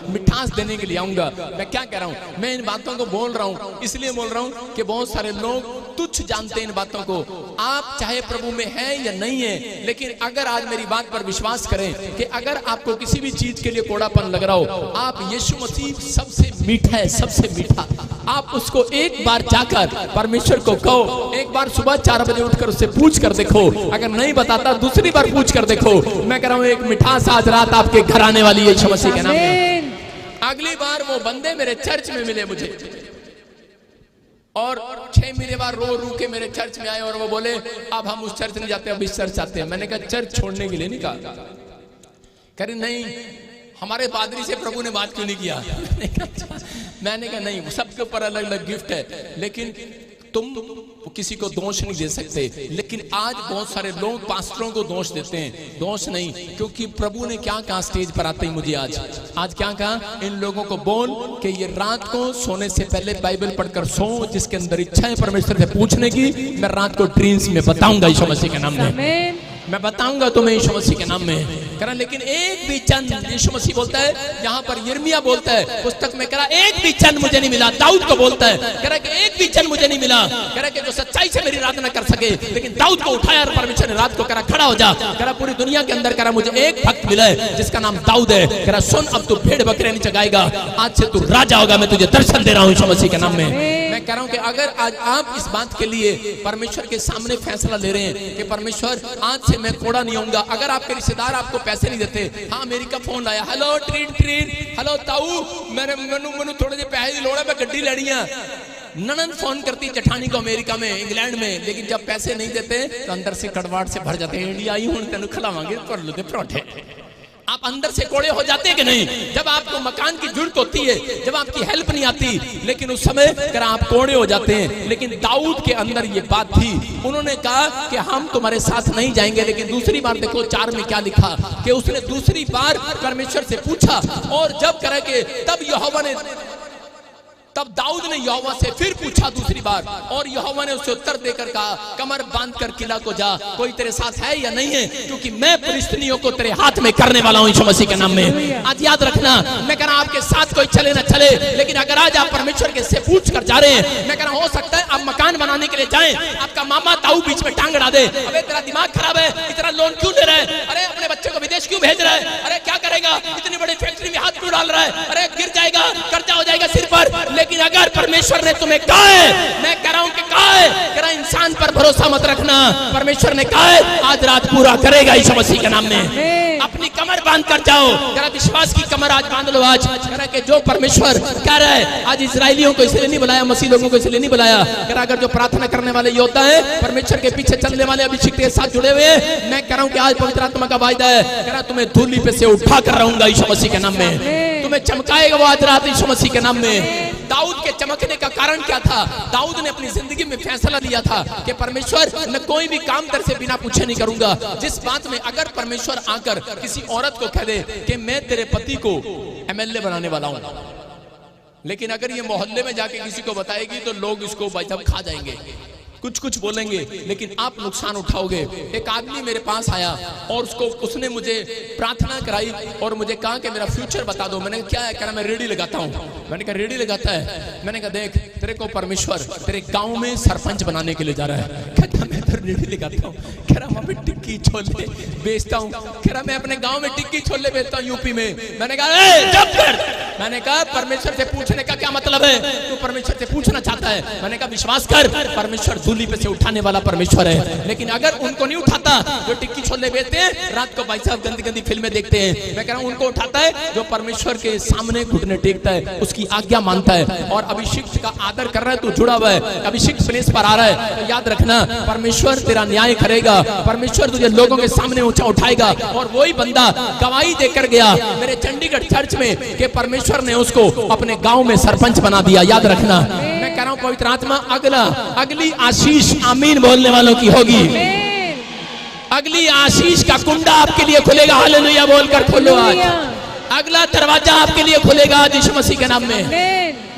मिठास देने के लिए आऊंगा। मैं क्या कह रहा हूँ, मैं इन बातों को बोल रहा हूँ इसलिए बोल रहा हूँ कि बहुत सारे लोग तुच्छ जानते हैं इन बातों को। आप चाहे प्रभु में हैं या नहीं है, लेकिन अगर आज मेरी बात पर विश्वास करें कि अगर आपको किसी भी चीज के लिए कोड़ापन लग रहा हो, आप यीशु मसीह सबसे मीठा है, सबसे मीठा, आप उसको एक बार जाकर परमेश्वर को कहो, एक बार सुबह 4 बजे उठकर उससे पूछ कर देखो, अगर नहीं बताता दूसरी बार पूछ कर देखो। मैं कह रहा हूँ एक मिठास आज रात आपके घर आने वाली है यीशु मसीह के नाम में। अगली बार वो बंदे मेरे चर्च में मिले मुझे, और 6 महीने बाद रो के मेरे चर्च में आए और वो बोले अब हम उस चर्च नहीं जाते, अब इस चर्च आते हैं। मैंने कहा चर्च छोड़ने के लिए नहीं कहा। कह रही नहीं, हमारे पादरी से प्रभु ने बात क्यों नहीं किया? मैंने कहा नहीं, सबके ऊपर अलग अलग गिफ्ट है, लेकिन तुम किसी को दोष नहीं दे सकते। लेकिन आज बहुत सारे लोग पास्टरों को दोष देते हैं, दोष नहीं, क्योंकि प्रभु ने क्या कहा स्टेज पर आते ही मुझे आज क्या कहा, इन लोगों को बोल कि ये रात को सोने से पहले बाइबल पढ़कर सो, जिसके अंदर इच्छा है परमेश्वर से पूछने की, मैं रात को ड्रीम्स में बताऊंगा यीशु मसीह के नाम में, मैं बताऊंगा तुम्हें यीशु मसीह के नाम में। करा लेकिन एक भी चंद, यीशु मसीह बोलता है, यहाँ पर यिर्मयाह बोलता है पुस्तक में, करा एक भी चंद मुझे नहीं मिला। दाऊद को बोलता है, करा कि एक भी चंद मुझे नहीं मिला, करा कि जो सच्चाई से मेरी आराधना कर सके। लेकिन दाऊद को उठाया और परमेश्वर ने रात को करा खड़ा हो जा, करा पूरी दुनिया के अंदर करा मुझे एक भक्त मिला है जिसका नाम दाऊद है। करा सुन, अब तू भेड़ बकरे नहीं चगाएगा, आज से तू राजा होगा, मैं तुझे दर्शन दे रहा हूँ यीशु मसीह के नाम में। मैं कह रहा हूं कि अगर आज आप इस बात के लिए परमेश्वर के सामने फैसला ले रहे हैं कि परमेश्वर आज से मैं कोड़ा नहीं होऊंगा। अगर आपके रिश्तेदार आपको पैसे नहीं देते, हाँ अमेरिका फोन लाया, हेलो ट्रीट ट्रीट, हेलो ताऊ मैंने थोड़े जे पैसे की लोड़ है, मैं गड्डी लेनी है। ननद फोन करती जठानी को अमेरिका में, इंग्लैंड में, लेकिन जब पैसे नहीं देते तो अंदर से कड़वाट से भर जाते हैं। इंडिया आई हूं तेन खिलावांगे परोठे। आप अंदर से कोड़े हो जाते हैं कि नहीं? जब आपको मकान की जरूरत होती है, जब आपकी हेल्प नहीं आती, लेकिन उस समय कर आप कोड़े हो जाते हैं। लेकिन दाऊद के अंदर ये बात थी, उन्होंने कहा कि हम तुम्हारे साथ नहीं जाएंगे। लेकिन दूसरी बार देखो 4 में क्या लिखा कि उसने दूसरी बार परमेश्वर से पूछा, और जब करे कि तब दाऊद ने यहोवा से फिर पूछा दूसरी बार, और यहोवा ने उसे उत्तर देकर कहा, कमर बांधकर किला को जा, कोई तेरे साथ है या नहीं है, क्योंकि मैं फिलिस्तीनियों को तेरे हाथ में करने वाला हूं यीशु मसीह के नाम में। आज याद रखना, मैं कह रहा हूं आपके साथ कोई चले ना चले, लेकिन अगर आज आप परमेश्वर के से पूछ कर जा रहे हैं, मैं कह रहा हूं हो सकता है आप मकान बनाने के लिए जाएं, आपका मामा ताऊ बीच में टांग अड़ा दे, अबे तेरा दिमाग खराब है, इतना लोन क्यों ले रहा है, अरे अपने बच्चे को विदेश क्यों भेज रहा है, अरे क्या करेगा, इतनी बड़ी फैक्ट्री में हाथ क्यों डाल रहा है, अरे गिर जाएगा, कर्जा हो जाएगा सिर पर। लेकिन अगर परमेश्वर ने तुम्हें कहा है, मैं कह रहा हूं कि कहा है, कह रहा इंसान पर भरोसा मत रखना, परमेश्वर ने कहा है आज रात पूरा करेगा यीशु मसीह के नाम में। अपनी कमर बांध कर जाओ, जरा विश्वास की कमर आज बांध लो। आज कह रहा कि जो परमेश्वर कह रहा है, आज इजरायलियों को इसलिए नहीं बुलाया, मसीह लोगों को इसलिए नहीं बुलाया, कह रहा अगर जो प्रार्थना करने वाले योद्धा है, परमेश्वर के पीछे चलने वाले अभिषेक के साथ जुड़े हुए हैं, मैं कह रहा हूं कि आज पवित्र आत्मा का वायदा है, कह रहा तुम्हें धूली पे से उठा कर रहूंगा यीशु मसीह के नाम में, तुम्हें चमकाएगा वो आज रात यीशु मसीह के नाम में। दाऊद के चमकने का कारण क्या था? दाऊद ने अपनी जिंदगी में फैसला लिया था कि परमेश्वर मैं कोई भी काम तेरे से बिना पूछे नहीं करूंगा। जिस बात में अगर परमेश्वर आकर किसी औरत को कह दे कि मैं तेरे पति को एमएलए बनाने वाला हूं, लेकिन अगर ये मोहल्ले में जाके किसी को बताएगी तो लोग इसको भाई साहब खा जाएंगे, कुछ बोलेंगे, लेकिन आप नुकसान उठाओगे। एक आदमी मेरे पास आया और उसने मुझे प्रार्थना कराई और मुझे कहा कि मेरा फ्यूचर बता दो। मैंने क्या है? कह रहा मैं रेडी लगाता हूँ। मैंने कहा रेडी लगाता है? मैंने कहा देख तेरे को परमेश्वर तेरे गांव में सरपंच बनाने के लिए जा रहा है। कहता मैं तो रेडी लगाता हूँ। कह रहा मैं टिक्की छोले बेचता हूँ। कह रहा मैं अपने गाँव में टिक्की छोले बेचता हूँ यूपी में। मैंने कहा चुप कर। मैंने कहा परमेश्वर से पूछने का क्या मतलब है? तू परमेश्वर से पूछना चाहता है? मैंने कहा विश्वास कर, परमेश्वर धूली पे से उठाने वाला परमेश्वर है। लेकिन अगर उनको नहीं उठाता जो टिक्की छोले बेचते हैं, रात को भाई साहब गंदी गंदी फिल्में देखते हैं, मैं कह रहा हूं उनको उठाता है जो परमेश्वर के सामने घुटने टेकता है, उसकी आज्ञा मानता है और अभिषिक्त का आदर कर रहा है। तू जुड़ा हुआ है, अभिषिक्त प्लेस पर आ रहा है, तो याद रखना परमेश्वर तेरा न्याय करेगा। परमेश्वर तुझे लोगों के सामने ऊंचा उठाएगा। और वही बंदा गवाही देकर गया मेरे चंडीगढ़ चर्च में कि परमेश्वर ने उसको अपने गांव में सरपंच बना दिया। याद रखना, मैं कह रहा हूं पवित्र आत्मा अगली आशीष आमीन बोलने वालों की होगी। अगली आशीष का कुंडा आपके लिए खुलेगा। हालेलुया बोलकर खोलो। आज अगला दरवाजा आपके लिए खुलेगा आज यीशु मसीह के नाम में।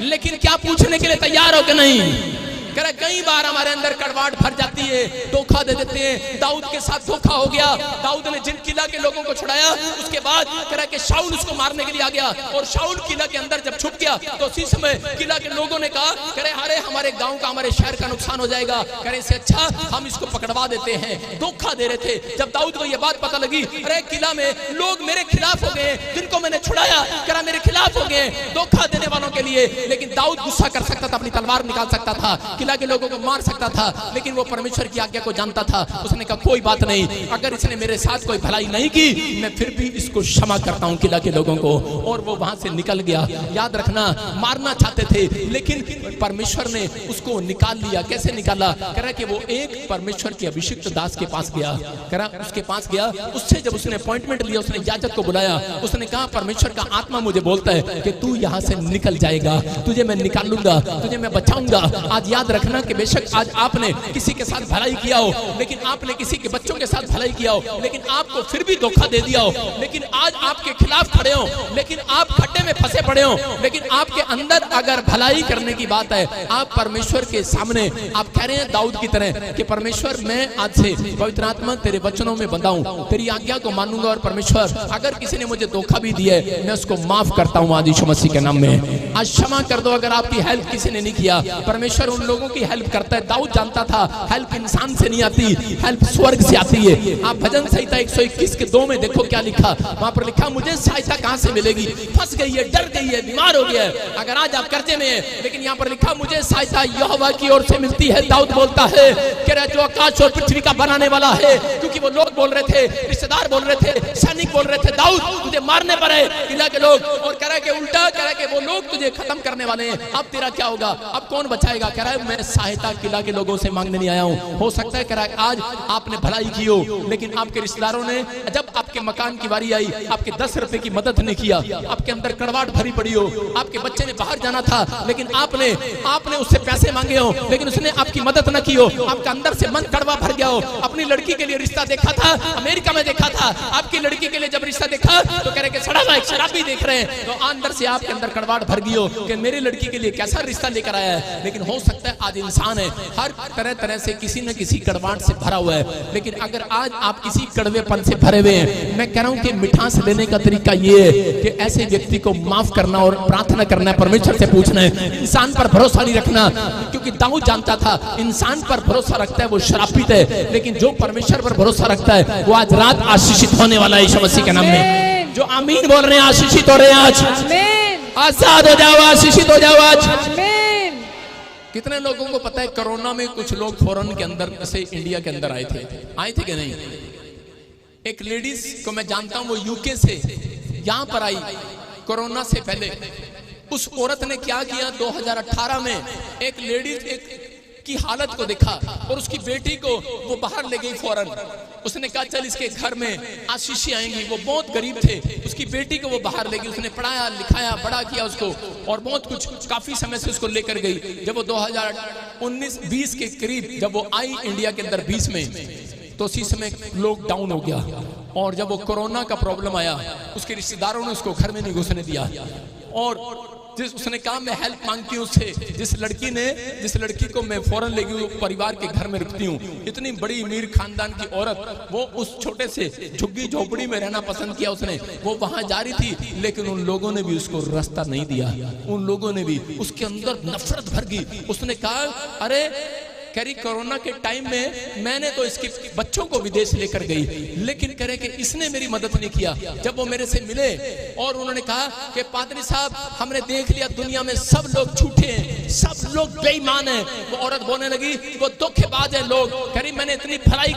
लेकिन क्या पूछने के लिए तैयार हो कि नहीं? कह रहा कई बार हमारे अंदर कड़वाहट भर जाती है, धोखा दे देते हैं। दाऊद के साथ धोखा हो गया। दाऊद ने जिन किला के लोगों को छुड़ाया, उसके बाद कह रहा कि शाऊल उसको मारने के लिए आ गया और शाऊल किला के अंदर जब छुप गया तो उसी समय किला के लोगों ने कहा कह रहे अरे हमारे गांव का हमारे शहर का नुकसान हो जाएगा, कह रहे इससे अच्छा हम इसको पकड़वा देते हैं। धोखा दे रहे थे। जब दाऊद को यह बात पता लगी, अरे किला में लोग मेरे खिलाफ हो गए, जिनको मैंने छुड़ाया कह रहा मेरे खिलाफ हो गए, धोखा देने वालों के लिए। लेकिन दाऊद गुस्सा कर सकता था, अपनी तलवार निकाल सकता था, किला के लोगों को मार सकता था, लेकिन वो परमेश्वर की आज्ञा को जानता था। उसने कहा कोई बात नहीं, अगर इसने मेरे साथ कोई भलाई नहीं की, मैं फिर भी इसको क्षमा करता हूं किला के लोगों को। और वो वहां से निकल गया। याद रखना, मारना चाहते थे लेकिन परमेश्वर ने उसको निकाल लिया। कैसे निकाला? कह रहा कि वो एक परमेश्वर के अभिषिक्त दास के पास गया। कह रहा उसके पास गया, उससे जब उसने अपॉइंटमेंट लिया, उसने याजक को बुलाया, उसने कहा परमेश्वर का आत्मा मुझे बोलता है कि तू यहां से निकल जाएगा, तुझे मैं निकालूंगा, तुझे मैं बचाऊंगा। आज याद रखना कि बेशक आज आपने किसी के साथ भलाई किया हो, लेकिन आपने किसी के बच्चों के साथ भलाई किया हो, लेकिन आपको फिर भी धोखा दे दिया हो, लेकिन आज आपके खिलाफ खड़े हो, लेकिन आप खट्टे घाटे में फंसे पड़े हो, लेकिन आपके अंदर अगर भलाई करने की बात है, आप परमेश्वर के सामने आप कह रहे हैं दाऊद की तरह कि परमेश्वर मैं आज से पवित्र आत्मा तेरे वचनों में बंधा हूं, तेरी आज्ञा को मानूंगा, और परमेश्वर अगर किसी ने मुझे धोखा भी दिया है मैं उसको माफ करता हूं आज यीशु मसीह के नाम में। आज क्षमा कर दो अगर आपकी हेल्प किसी ने नहीं किया, परमेश्वर उन लोगों की हेल्प करता है। दाऊद जानता था हेल्प इंसान से नहीं आती, हेल्प स्वर्ग से आती है। आप भजन संहिता 121 के 2 में देखो क्या लिखा, वहां पर लिखा मुझे सहायता कहां से मिलेगी, फंस गई है, डर गई है, बीमार हो गया है, अगर आज आप कर्जे में हैं, लेकिन यहाँ पर लिखा मुझे सहायता यहोवा की ओर से मिलती है। दाऊद बोलता है कि जो आकाश और पृथ्वी का बनाने वाला है, क्योंकि वो लोग बोल रहे थे, रिश्तेदार बोल रहे थे, सैनिक बोल रहे थे दाऊद तुझे मारने पर है किला के लोग, और कह रहा है कि उल्टा कह रहा है कि वो लोग तुझे खत्म करने वाले हैं, अब तेरा क्या होगा, अब कौन बचाएगा। कह रहा है मैं सहायता किला के लोगों से मांगने नहीं आया हूं। हो सकता है कह रहा है आज आपने भलाई की हो, लेकिन आपके रिश्तेदारों ने जब आपके मकान की बारी आई आपके 10 रुपए की मदद नहीं किया, आपके अंदर कड़वाहट भरी पड़ी हो, आपके बच्चे ने बाहर जाना था लेकिन आपने उससे पैसे मांगे हो, लेकिन उसने आपकी मदद न की हो, आपका अंदर से मन कड़वा भर गया हो। अपनी लड़की के लिए रिश्ता देखा था, अमेरिका में देखा था, आपकी लड़की के लिए जब रिश्ता देखा तो कह रहे कि सड़ा हुआ एक शराबी देख रहे हैं, तो अंदर से आपके अंदर कड़वाहट भर गई हो कि मेरी लड़की के लिए कैसा रिश्ता लेकर आया है। लेकिन हो सकता है आज इंसान है हर तरह से किसी न किसी कड़वाहट से भरा हुआ है, लेकिन अगर आज आप किसी कड़वेपन से भरे हुए हैं, मैं कह रहा हूं कि मिठास लेने का तरीका ये है कि ऐसे व्यक्ति को माफ करना और प्रार्थना करना है, परमेश्वर से पूछना है, इंसान पर भरोसा नहीं रखना। क्योंकि दाऊद जानता था इंसान पर भरोसा रखता है वो श्रापित है, लेकिन जो परमेश्वर पर भरोसा रखता है वो आज रात आशीषित होने वाला है यीशु मसीह के नाम में। जो आमीन बोल रहे हैं आशीषित हो रहे हैं, आज आजाद हो जाओ, आशीषित हो जाओ आज। कितने लोगों को पता है कोरोना में कुछ लोग फॉरेन के अंदर से इंडिया के अंदर आए थे कि नहीं। एक लेडीज को मैं जानता हूं, वो यूके से यहां पर आई कोरोना से पहले। उस औरत ने क्या किया, 2018 में एक लेडीज की हालत को देखा और उसकी बेटी को वो बाहर ले गई फौरन। उसने कहा चल इसके घर में आशीषी आएंगी, वो बहुत गरीब थे, उसकी बेटी को वो बाहर ले गई, उसने पढ़ाया लिखाया बड़ा किया उसको, और बहुत कुछ काफी समय से उसको लेकर गई। जब वो 2019-20 के करीब जब वो आई इंडिया के अंदर 20 में, तो उसी समय लॉकडाउन हो गया, और जब वो कोरोना का प्रॉब्लम आया उसके रिश्तेदारों ने उसको घर में नहीं घुसने दिया, और उसने कहा मैं हेल्प मांगती हूँ उससे। जिस लड़की को मैं फौरन ले गई परिवार के घर में रुकती हूँ, इतनी बड़ी अमीर खानदान की औरत, वो उस छोटे से झुग्गी झोपड़ी में रहना पसंद किया उसने, वो वहां जा रही थी, लेकिन उन लोगों ने भी उसको रास्ता नहीं दिया, उन लोगों ने भी उसके अंदर नफरत भर गई। उसने कहा अरे करी कोरोना के टाइम में मैंने तो इसके बच्चों को विदेश लेकर गई, लेकिन करे कि इसने मेरी मदद नहीं किया। जब वो मेरे से मिले और उन्होंने कहा कि पादरी साहब हमने देख लिया दुनिया में सब लोग झूठे हैं, सब लोग बेईमान हैं। वो औरत बोलने लगी वो धोखेबाज है लोग, करी मैंने इतनी भलाई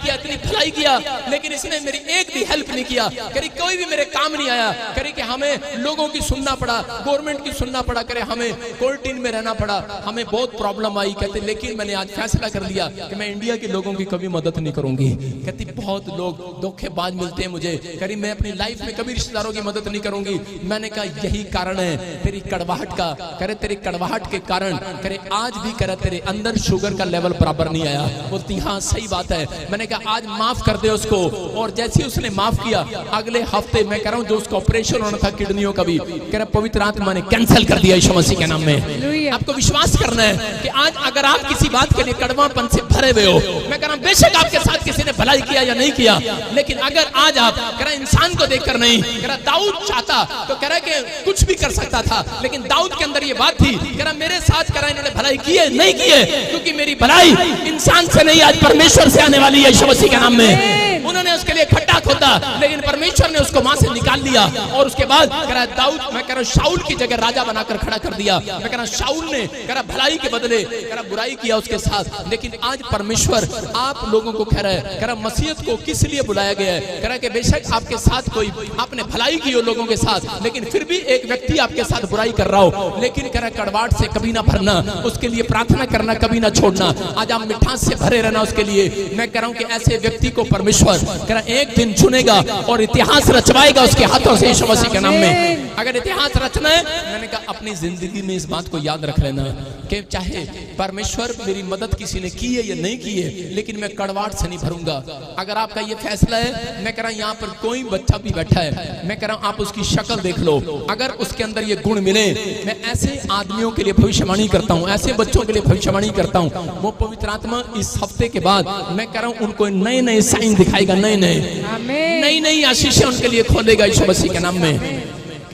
किया लेकिन इसने मेरी एक भी हेल्प नहीं किया, करी कोई भी मेरे काम नहीं आया, करी कि हमें लोगों की सुनना पड़ा, गवर्नमेंट की सुनना पड़ा, करे हमें क्वारंटीन में रहना पड़ा, हमें बहुत प्रॉब्लम आई। कहते लेकिन मैंने आज फैसला कर लिया कि मैं इंडिया के लोगों की कभी मदद नहीं करूंगी। कहती बहुत लोग धोखेबाज मिलते हैं मुझे, करी मैं अपनी लाइफ में कभी रिश्तेदारों की मदद नहीं करूंगी। मैंने कहा यही कारण है तेरी कड़वाहट का, करे तेरी कड़वाहट के कारण करे आज भी करे तेरे अंदर शुगर का लेवल बराबर नहीं आया। बोलती हाँ सही बात है। मैंने कहा आज माफ कर दे उसको, और जैसे ही उसने माफ किया अगले हफ्ते मैं कह रहा हूं जो उसका ऑपरेशन होना था किडनियों का भी, कह रहा पवित्र आत्मा ने कैंसिल कर दिया यीशु मसीह के नाम में। आपको विश्वास करना है कि आज अगर आप किसी बात के लिए कड़वापन से भरे हुए हो, मैं कह रहा हूं बेशक आपके साथ किसी ने भलाई किया या नहीं किया, लेकिन अगर आज आप कह रहा इंसान को देखकर नहीं, कह रहा दाऊद चाहता तो कह रहा कि कुछ भी कर सकता था, लेकिन दाऊद के अंदर ये बात थी, कह रहा मेरे साथ कह रहा इन्होंने भलाई की है नहीं की है, क्योंकि मेरी भलाई इंसान से नहीं आज परमेश्वर से आने वाली है यीशु मसीह के नाम में। उन्होंने उसके लिए खड्डा खोदा, लेकिन परमेश्वर ने उसको वहां से निकाल लिया, और उसके बाद कह रहा दाऊद मैं कह रहा शाऊल की जगह राजा बनाकर खड़ा कर दिया। मैं कह रहा शाऊल ने कह रहा भलाई के बदले कह रहा बुराई किया उसके साथ, लेकिन आज परमेश्वर आप लोगों को कह रहा है मसीहत को किस लिए बुलाया गया है, कह रहा कि बेशक आपके साथ कोई आपने भलाई की हो लोगों के साथ, लेकिन फिर भी एक व्यक्ति आपके साथ बुराई कर रहा हो, लेकिन कह रहा कड़वाहट से कभी ना भरना, उसके लिए प्रार्थना करना कभी ना छोड़ना, आज आप मिठास से भरे रहना उसके लिए। मैं कह रहा हूं कि ऐसे व्यक्ति को परमेश्वर कह रहा एक दिन चुनेगा और इतिहास रचवाएगा उसके के हाथों से यीशु मसीह के नाम में। अगर इतिहास रचना है, मैंने कहा अपनी जिंदगी में इस बात को याद रख लेना कि चाहे परमेश्वर मेरी मदद किसी ने की है या नहीं की है, लेकिन मैं कड़वाहट से नहीं भरूंगा। अगर आपका ये फैसला है, मैं कह रहा हूं यहाँ पर कोई बच्चा भी बैठा है, मैं कह रहा हूं आप उसकी शक्ल देख लो, अगर उसके अंदर ये गुण मिले, मैं ऐसे आदमियों के लिए भविष्यवाणी करता हूं, ऐसे बच्चों के लिए भविष्यवाणी करता हूं, वो पवित्र आत्मा इस हफ्ते के बाद मैं कह रहा हूं उनको नए नए साइन दिखाएगा, नई नई आशीषें उनके लिए खोलेगा यीशु मसीह के नाम में।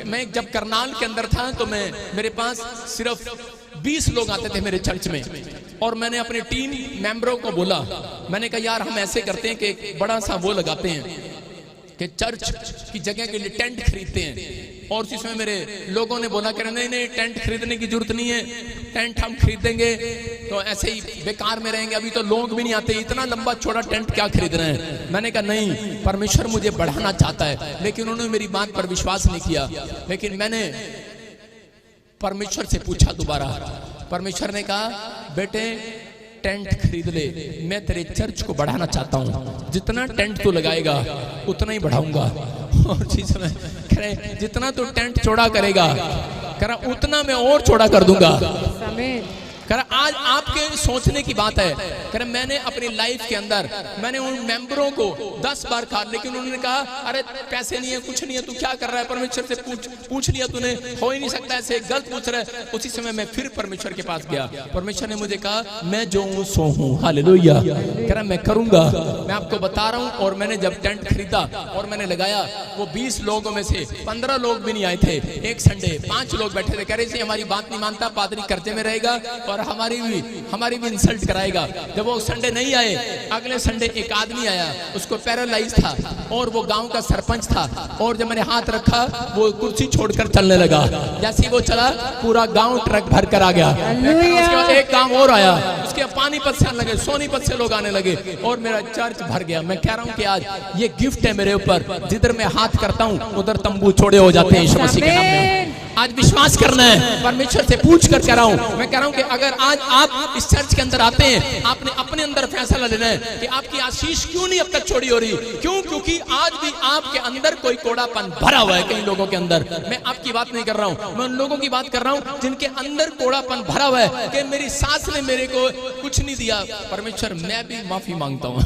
मैं जब करनाल के अंदर था तो मेरे पास सिर्फ 20 लोग आते थे मेरे चर्च में, और मैंने अपने टीम मेंबरों को बोला, मैंने कहा यार हम ऐसे करते हैं कि एक बड़ा सा वो लगाते हैं कि चर्च की जगह के लिए टेंट खरीदते हैं। और जिसमें मेरे लोगों ने बोला कि नहीं टेंट खरीदने की जरूरत नहीं है, टेंट हम खरीदेंगे तो ऐसे ही बेकार में रहेंगे, अभी तो लोग भी नहीं आते, इतना लंबा चौड़ा टेंट क्या खरीद रहे हैं। मैंने कहा नहीं, परमेश्वर मुझे बढ़ाना चाहता है, लेकिन उन्होंने मेरी बात पर विश्वास नहीं किया। लेकिन मैंने परमेश्वर से पूछा दोबारा, परमेश्वर ने कहा बेटे टेंट खरीद ले, मैं तेरे चर्च को बढ़ाना चाहता हूँ, जितना टेंट तू लगाएगा उतना ही बढ़ाऊंगा। और चीज में करे जितना तू टेंट चौड़ा करेगा करा उतना मैं और चौड़ा कर दूंगा। करा आज आपके सोचने की बात है, करा मैंने अपनी लाइफ के अंदर मैंने उन मेंबरों को 10 बार कहा, लेकिन उन्होंने कहा अरे पैसे नहीं है, कुछ नहीं है, तू क्या कर रहा है, परमेश्वर से पूछ लिया तूने, हो ही नहीं सकता, ऐसे गलत पूछ रहा है। उसी समय मैं फिर परमेश्वर के पास गया, परमेश्वर ने मुझे कहा मैं जो हूँ सो हूँ, हालेलुया। कह रहा मैं करूंगा, मैं आपको बता रहा हूँ। और मैंने जब टेंट खरीदा और मैंने लगाया, वो 20 लोगों में से 15 लोग भी नहीं आए थे। एक संडे 5 लोग बैठे थे, कह रहे थे हमारी बात नहीं मानता, पादरी कर्जे में रहेगा और हमारी भी इंसल्ट कराएगा। जब वो संडे नहीं आए, अगले संडे एक आदमी आया, उसको पैरालाइज था और वो गांव का सरपंच था, और जब मैंने हाथ रखा वो कुर्सी छोड़कर चलने लगा। जैसे ही वो चला पूरा गांव ट्रक भर कर आ गया। उसके बाद एक गांव और आया, उसके पानीपत से आने लगे, सोनीपत से लोग आने लगे और मेरा चर्च भर गया। मैं कह रहा हूँ कि आज ये गिफ्ट है मेरे ऊपर, जिधर मैं हाथ करता हूँ उधर तंबू छोड़े हो जाते हैं यीशु मसीह के नाम में। आज विश्वास करना है, परमेश्वर से पूछ कर कह रहा हूं। मैं कह रहा हूं कि अगर आज आप इस चर्च के अंदर आते हैं, आपने अपने अंदर फैसला लेना है कि आपकी आशीष क्यों नहीं अब तक छोड़ी हो रही। क्यों? क्योंकि आज भी आपके अंदर कोई कोड़ापन भरा हुआ है कई लोगों के अंदर। मैं आपकी बात नहीं कर रहा हूं, मैं उन लोगों की बात कर रहा हूं जिनके अंदर कोड़ापन भरा हुआ है कि मेरी सास ने मेरे को कुछ नहीं दिया। परमेश्वर मैं भी माफी मांगता हूं।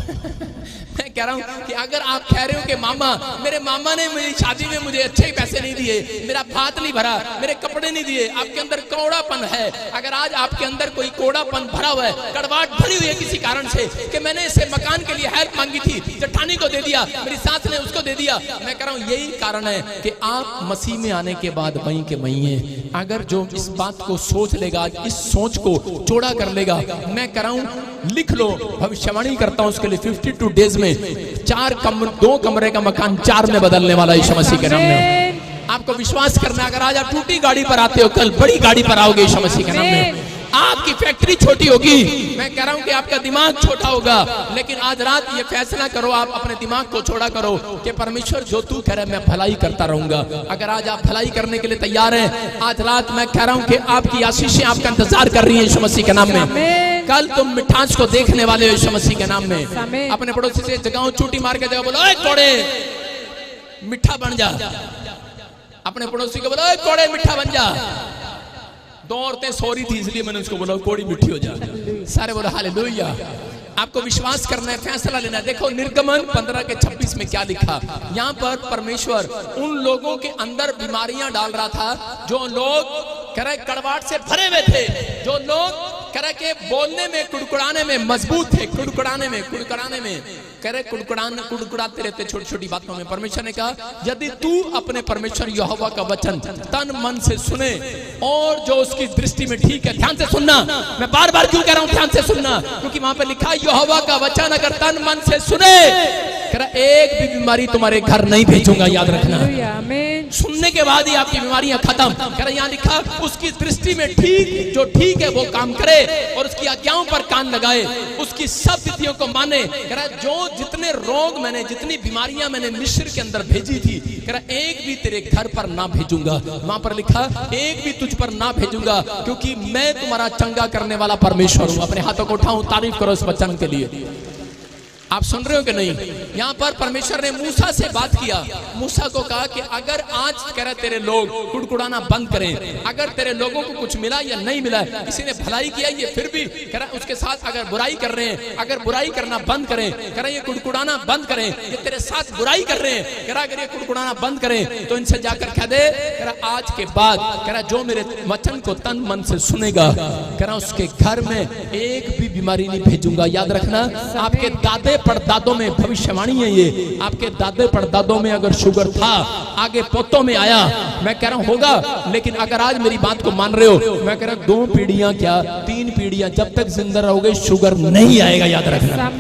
मैं कह रहा हूं कि अगर आप कह रहे हो कि मामा, मेरे मामा ने मेरी शादी में मुझे अच्छे पैसे नहीं दिए, मेरा भात नहीं भरा, मेरे कपड़े नहीं दिए, आपके अंदर कोड़ापन है। अगर आज आपके अंदर कोई कोड़ापन भरा हुआ है, कड़वाहट भरी हुई है किसी कारण से कि मैंने इससे मकान के लिए हेल्प मांगी थी, जठानी को दे दिया, मेरी सास ने उसको दे दिया, मैं कह रहा हूं यही कारण है कि आप मसीह में आने के बाद वहीं के वहीं हैं। अगर जो इस बात को सोच लेगा, इस सोच को चौड़ा कर लेगा, मैं कह रहा हूं लिख लो, भविष्यवाणी करता हूं उसके लिए 52 डेज में 2 कमरे का मकान 4 में बदलने वाला यीशु मसीह के नाम में। आपको विश्वास करना है, अगर आज आप टूटी गाड़ी पर आते हो, कल बड़ी गाड़ी पर आओगे यीशु मसीह के नाम में। आपकी फैक्ट्री छोटी होगी, मैं कह रहा हूं कि आपका दिमाग छोटा होगा, लेकिन आज रात ये फैसला करो, आप अपने दिमाग को छोटा करो कि परमेश्वर जो तू कह रहा है मैं भलाई करता रहूंगा। अगर आज आप भलाई करने के लिए तैयार हैं, आज रात मैं कह रहा हूं कि आपकी आशीषें आपका इंतजार कर रही है यीशु मसीह के नाम में। कल तुम मिठास को देखने वाले हो यीशु मसीह के नाम में। अपने पड़ोसी से जगह चूटी मार के बोलो ओए कोड़े मिठा बन जा। अपने पड़ोसी को बोलो ओए कोड़े मिठा बन जा। 2 औरतें सॉरी थी इसलिए मैंने उसको बोला कोड़ी मिठी हो जा। सारे बोलो हालेलुया। आपको विश्वास करना है, फैसला लेना है। देखो निर्गमन 15 के 26 में क्या लिखा, यहाँ पर परमेश्वर उन लोगों के अंदर बीमारियां डाल रहा था जो लोग करे कड़वाहट से भरे हुए थे, जो लोग करे के बोलने में कुड़कुड़ाने में मजबूत थे, कुड़कुड़ाने में करे कुड़कुड़ाते रहते छोटी छोटी बातों में। परमेश्वर ने कहा यदि तू अपने परमेश्वर यहोवा का वचन तन मन से सुने और जो उसकी दृष्टि में ठीक है, ध्यान से सुनना, मैं बार बार क्यों कह रहा हूं ध्यान से सुनना, क्योंकि वहां पर लिखा यहोवा का वचन अगर तन मन से सुने, एक भी बीमारी तुम्हारे घर नहीं भेजूंगा, याद रखना। सुनने के बाद ही आपकी बीमारियां खत्म। कह यहाँ लिखा उसकी दृष्टि में ठीक जो ठीक है वो काम करे और उसकी आज्ञाओं पर कान लगाए, उसकी सब विधियों को माने। कह जो जितने रोग मैंने, जितनी बीमारियां मैंने मिस्र के अंदर भेजी थी, कह एक भी तेरे घर पर ना भेजूंगा। वहां पर लिखा एक भी तुझ पर ना भेजूंगा, क्योंकि मैं तुम्हारा चंगा करने वाला परमेश्वर हूं। अपने हाथों को उठाऊं, तारीफ करो इस वचन के लिए। आप सुन रहे हो कि नहीं? यहाँ पर परमेश्वर ने मूसा से बात किया, मूसा को कहा कि अगर आज कह रहे तेरे लोग कुड़कुड़ाना बंद करें, अगर तेरे लोगों को कुछ मिला या नहीं मिला, किसी ने भलाई किया ये फिर भी कह रहा उसके साथ अगर बुराई कर रहे हैं, अगर बुराई करना बंद करें, कह रहा ये कुड़कुड़ाना बंद करें, ये तेरे साथ बुराई कर रहे हैं, कह रहा अगर ये कुड़कुड़ाना बंद करें तो इनसे जाकर कह दे, कह रहा आज के बाद कह रहा जो मेरे वचन को तन मन से सुनेगा, कह रहा उसके घर में एक भी बीमारी नहीं भेजूंगा। याद रखना, आपके दादे परदादों में भविष्यवाणी है ये, आपके दादे परदादों में अगर शुगर था, आगे पोतों में आया, मैं कह रहा हूं होगा, लेकिन अगर आज मेरी बात को मान रहे हो, मैं कह रहा हूं 2 पीढ़ियां क्या 3 पीढ़ियां जब तक जिंदा रहोगे शुगर नहीं आएगा। याद रखना,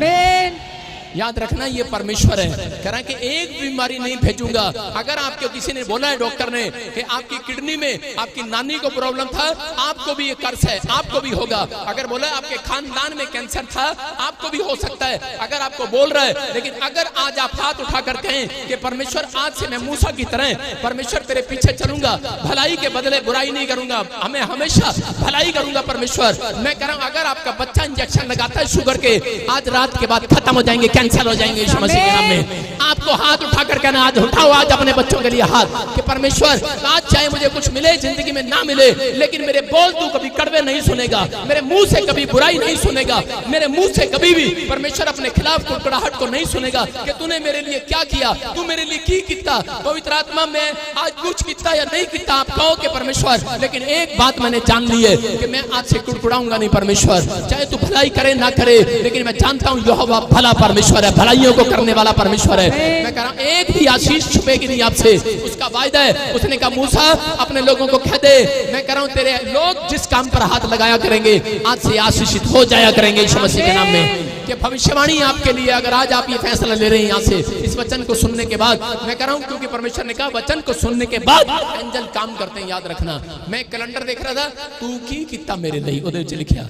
याद रखना, ये परमेश्वर है, कह रहा है कि एक बीमारी नहीं भेजूंगा। अगर आपको किसी ने बोला है डॉक्टर ने कि आपकी किडनी में आपकी नानी को प्रॉब्लम था, आपको भी ये कर्ज है, आपको भी होगा। अगर बोला है आपके खानदान में कैंसर था, आपको भी हो सकता है। अगर आपको बोल रहा है, लेकिन अगर आज आप हाथ उठाकर कहें कि परमेश्वर आज से मैं मूसा की तरह परमेश्वर तेरे पीछे चलूंगा, भलाई के बदले बुराई नहीं करूंगा, हमें हमेशा भलाई करूंगा परमेश्वर। मैं कह रहा हूं अगर आपका बच्चा इंजेक्शन लगाता है शुगर के, आज रात के बाद खत्म हो जाएंगे, कैंसल हो जाएंगे यीशु मसीह के नाम में। आपको हाथ उठाकर कहना, आज उठाओ आज अपने बच्चों के लिए हाथ कि परमेश्वर आज चाहे मुझे कुछ मिले जिंदगी में ना मिले, लेकिन मेरे बोल तू कभी कड़वे नहीं सुनेगा, मेरे मुंह से कभी बुराई नहीं सुनेगा, मेरे मुंह से कभी भी परमेश्वर अपने खिलाफ कुड़कुड़ाहट को नहीं सुनेगा कि तूने मेरे लिए क्या किया, तू मेरे लिए की कितना। पवित्र आत्मा में आज कुछ कितना या नहीं कितना आप कहो कि परमेश्वर, लेकिन एक बात मैंने जान ली है कि मैं आज से कुड़कुड़ाऊंगा नहीं परमेश्वर, चाहे तू भलाई करे ना करे, लेकिन मैं जानता हूं यहोवा भला परमेश्वर है, भलाइयों को करने वाला परमेश्वर है। मैं कह रहा हूं एक भी आशीष छुपेगी नहीं आपसे, उसका वायदा है। उसने कहा मूसा अपने लोगों को कह दे, मैं कह रहा हूं तेरे लोग जिस काम पर हाथ लगाया करेंगे आज से आशीषित हो जाया करेंगे यीशु मसीह के नाम में। कि भविष्यवाणी आपके लिए, अगर आज आप ये फैसला ले रहे हैं यहाँ से इस वचन को सुनने के बाद, मैं कह रहा हूँ क्योंकि परमेश्वर ने कहा वचन को सुनने के बाद एंजल काम करते हैं। याद रखना, मैं कैलेंडर देख रहा था, तू की कितना मेरे लिए उदय च लिखा,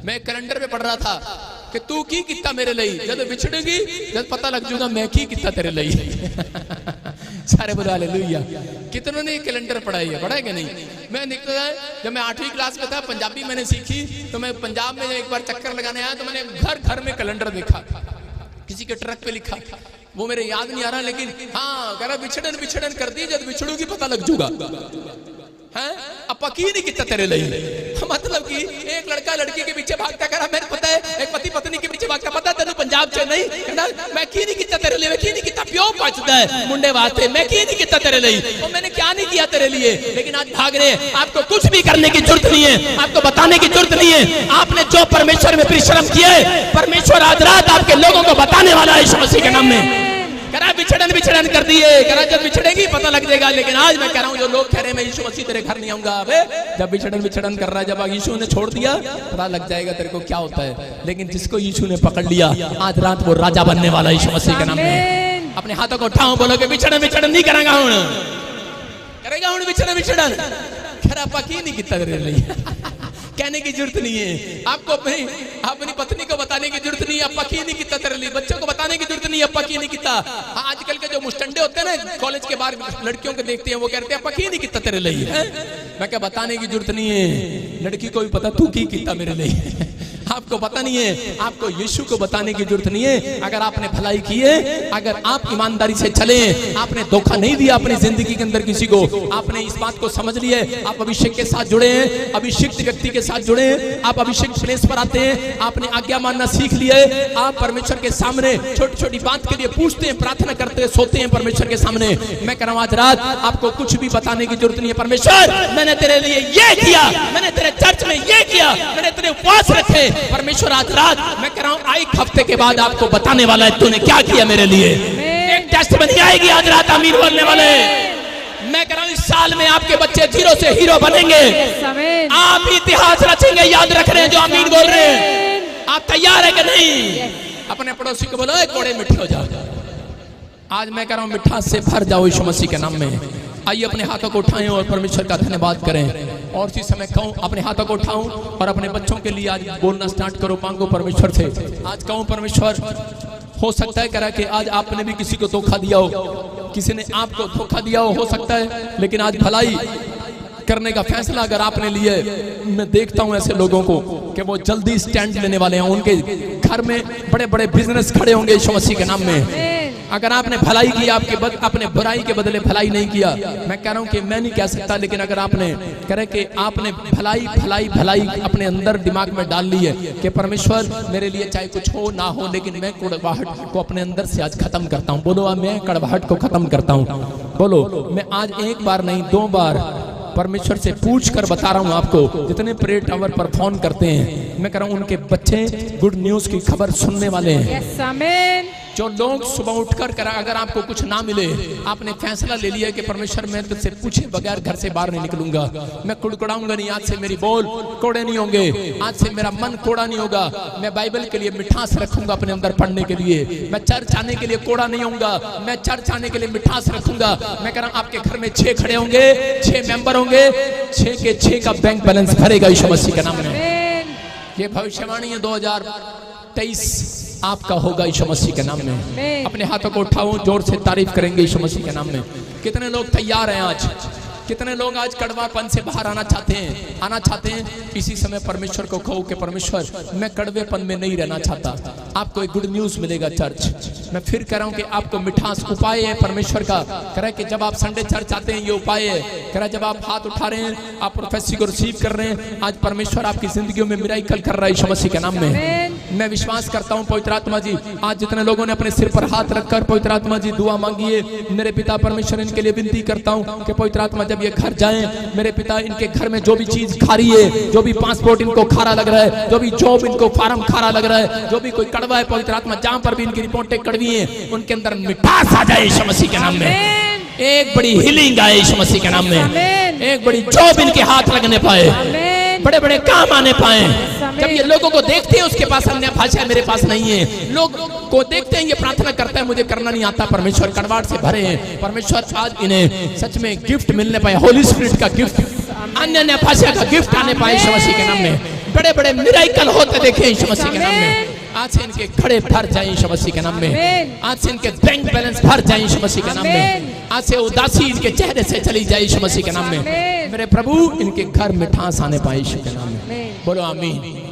मैं कैलेंडर में पढ़ रहा था कि तू की कितना मेरे लिए, जब बिछड़ेगी जब पता लग जाऊंगा मैं की कितना तेरे लिए। सारे बोलो हालेलुया। कितनों ने कैलेंडर पढ़ा है, पढ़ा है कि नहीं? मैं निकला, जब मैं 8वीं क्लास में था, पंजाबी मैंने सीखी, तो मैं पंजाब में एक बार चक्कर लगाने आया तो मैंने घर घर में कैलेंडर देखा, किसी के ट्रक पे लिखा, वो मेरे याद नहीं आ रहा, लेकिन हाँ कह रहा बिछड़न बिछड़न कर दी, जब बिछड़ूगी पता लग जूगा है, अपा की नहीं कितना तेरे लिए। मतलब कि एक लड़का लड़की के पीछे भागता, कह रहा मेरे पता है, एक पति पत्नी के पीछे भागता, पता तेरे पंजाब से नहीं, मैं की नहीं कितना तेरे लिए, मैं की नहीं कितना प्यो पचता है मुंडे वास्ते, मैं की नहीं कितना तेरे लिए, और मैंने क्या नहीं किया तेरे लिए, लेकिन आज भाग रहे हैं। आपको कुछ भी करने की जरूरत नहीं है, आपको बताने की जरूरत नहीं है, आपने जो परमेश्वर में परिश्रम किया है, परमेश्वर आज रात आपके लोगों को बताने वाला है यीशु मसीह के नाम में। करा बिछड़न बिछड़न कर दिए, करा जब बिछड़ेगी पता लग जाएगा, लेकिन आज मैं कह रहा हूँ जो लोग कह रहे हैं मैं यीशु मसीह तेरे घर नहीं आऊंगा, अबे जब बिछड़न बिछड़न कर रहा है, जब यीशु ने छोड़ दिया पता लग जाएगा तेरे को क्या होता है। लेकिन जिसको यीशु ने पकड़ लिया आज रात वो राजा बनने वाला यीशु मसीह के नाम में। अपने हाथों को उठाओ, बोलो कि बिछड़न बिछड़न नहीं करेगा हूं, करेगा हूं बिछड़न बिछड़न, खरा पकी नहीं कितना तेरे लिए कहने की जरूरत नहीं है आपको, अपनी पत्नी को बताने की जरूरत नहीं है, अप्पा की नहीं कितना तेरे लिए, बच्चों को बताने की जरूरत नहीं है, अप्पा की नहीं कितना। आजकल के जो मुस्टंडे होते हैं ना, कॉलेज के बाहर लड़कियों को देखते हैं, वो कहते हैं अप्पा की नहीं कितना तेरे लिए। मैं क्या बताने की जरूरत नहीं है, लड़की को भी पता तू की कितना मेरे लिए, आपको पता नहीं है, आपको यीशु को बताने की जरूरत नहीं है। अगर आपने भलाई की है, अगर आप ईमानदारी से चले, आपने धोखा नहीं दिया अपनी जिंदगी के अंदर किसी को, आपने इस बात को समझ लिया, आप अभिषेक के साथ जुड़े हैं, अभिषिक्त व्यक्ति के साथ जुड़े हैं, आप अभिषेक प्लेस पर आते हैं, आपने आज्ञा मानना सीख लिया है, आप परमेश्वर के सामने छोटी छोटी बात के लिए पूछते हैं, प्रार्थना करते हैं, सोते हैं परमेश्वर के सामने। मैं कह रहा हूं आज रात आपको कुछ भी बताने की जरूरत नहीं है, परमेश्वर मैंने तेरे लिए ये किया, मैंने तेरे चर्च में ये किया, मैंने तेरे उपवास रखे, परमेश्वर आज रात मैं कह रहा हूं एक हफ्ते के बाद आपको बताने वाला है तूने क्या किया मेरे लिए। एक टेस्टमनी आएगी आज रात, आमीन बोलने वाले। मैं कह रहा हूं इस साल में आपके बच्चे जीरो से हीरो बनेंगे, आप इतिहास रचेंगे। याद रख रहे हैं जो आमीन बोल रहे हैं, आप तैयार है कि नहीं? अपने पड़ोसी को बोलो कोड़े मिठे हो जाओ। आज मैं कह रहा हूं मिठास से भर जाओ यीशु मसीह के नाम में। आइए अपने हाथों को उठाएं और परमेश्वर का धन्यवाद करें। और इसी समय कहूं, अपने हाथों को उठाऊं और अपने बच्चों के लिए आज बोलना स्टार्ट करो, मांगो परमेश्वर से। आज कहूं परमेश्वर, हो सकता है कह रहा कि आज आपने भी किसी को धोखा दिया हो, किसी ने आपको धोखा दिया हो सकता है, लेकिन आज भलाई करने का फैसला अगर आपने लिया है, मैं देखता हूं ऐसे लोगों को कि वो जल्दी स्टैंड लेने वाले हैं, उनके घर में बड़े बड़े बिजनेस खड़े होंगे यीशु मसीह के नाम में। अगर आपने भलाई की, आपने बुराई के बदले भलाई नहीं किया, मैं कह रहा हूं कि मैं नहीं कह सकता, लेकिन अगर आपने करे कि आपने भलाई भलाई भलाई अपने अंदर दिमाग में डाल ली है कि परमेश्वर मेरे लिए चाहे कुछ हो ना हो, लेकिन मैं कड़वाहट को अपने अंदर से आज खत्म करता हूं। बोलो मैं कड़वाहट को खत्म करता हूं। बोलो मैं आज एक बार नहीं 2 बार परमेश्वर से पूछ कर बता रहा हूं आपको, जितने प्रेयर टावर पर फोन करते हैं, मैं कह रहा हूं उनके बच्चे गुड न्यूज की खबर सुनने वाले हैं। यस आमीन। जो लोग सुबह उठकर करा, अगर आपको कुछ ना मिले, आपने फैसला ले लिया कि परमेश्वर मैं तुझसे पूछे बगैर घर से बाहर नहीं निकलूंगा, मैं कुड़कुड़ाऊंगा नहीं, आज से मेरी बोल कोड़े नहीं होंगे, आज से मेरा मन कोड़ा नहीं होगा, मैं बाइबल के लिए मिठास रखूंगा अपने अंदर पढ़ने के लिए, मैं चर्च आने के लिए कोड़ा नहीं होऊंगा, मैं चर्च आने के लिए मिठास रखूंगा। मैं कह रहा हूं आपके घर में 6 खड़े होंगे, 6 मेंबर होंगे, 6 के 6 का बैंक बैलेंस भरेगा यीशु मसीह के नाम में। ये भविष्यवाणी है 2023 आपका होगा यीशु मसीह के नाम में। अपने हाथों को उठाओ, जोर से तारीफ करेंगे यीशु मसीह के नाम में। कितने लोग तैयार हैं आज? कितने लोग आज कड़वापन से बाहर आना चाहते हैं? इसी समय परमेश्वर को कहो कि परमेश्वर मैं कड़वेपन में नहीं रहना चाहता। आपको एक गुड न्यूज मिलेगा चर्च। मैं फिर कह रहा हूं कि आपको मिठास उपाय है परमेश्वर का। कह रहा है कि जब आप संडे चर्च आते हैं ये उपाय है। कह रहा है जब आप हाथ उठा रहे हैं, आप प्रोफेसी को रिसीव कर रहे हैं, आज परमेश्वर आपकी जिंदगी में मिराकल कर रहा है यीशु मसीह के नाम में। मैं विश्वास करता हूं पवित्र आत्मा जी, आज जितने लोगों ने अपने सिर पर हाथ रखकर पवित्र आत्मा जी दुआ मांगी है, मेरे पिता परमेश्वर इनके लिए विनती करता हूं कि पवित्र आत्मा जब ये घर जाएं, मेरे पिता इनके घर में जो भी चीज खारी है, जो भी पासपोर्ट इनको खारा लग रहा है, जो भी जॉब इनको फार्म खारा लग रहा है, जो भी कोई कड़वा है, पवित्र आत्मा जहां पर भी इनकी रिपोर्टें कड़वी हैं, उनके अंदर मिठास आ जाए यीशु मसीह के नाम में। एक बड़ी हीलिंग आए यीशु मसीह के नाम में। एक बड़ी जॉब इनके हाथ लगने पाए, बड़े बड़े काम आने पाए। जब ये लोगों को देखते हैं उसके पास अन्य भाषा मेरे पास नहीं है, लोग को देखते हैं ये प्रार्थना करता है मुझे करना नहीं आता, परमेश्वर कड़वाहट से भरे हैं। परमेश्वर आज इन्हें सच में गिफ्ट मिलने पाए, होली स्पिरिट का गिफ्ट, अन्य भाषा का गिफ्ट आने पाए यीशु मसीह के नाम में। बड़े बड़े मिराकल होते देखे यीशु मसीह के नाम में। आज से इनके खड़े भर जाए यीशु मसीह के नाम में। आज से इनके बैंक बैलेंस भर जाए यीशु मसीह के नाम में। आज से उदासी इनके चेहरे से चली जाए यीशु मसीह के नाम में। मेरे प्रभु इनके घर मिठास आने पाए यीशु के नाम में। बोलो आमीन।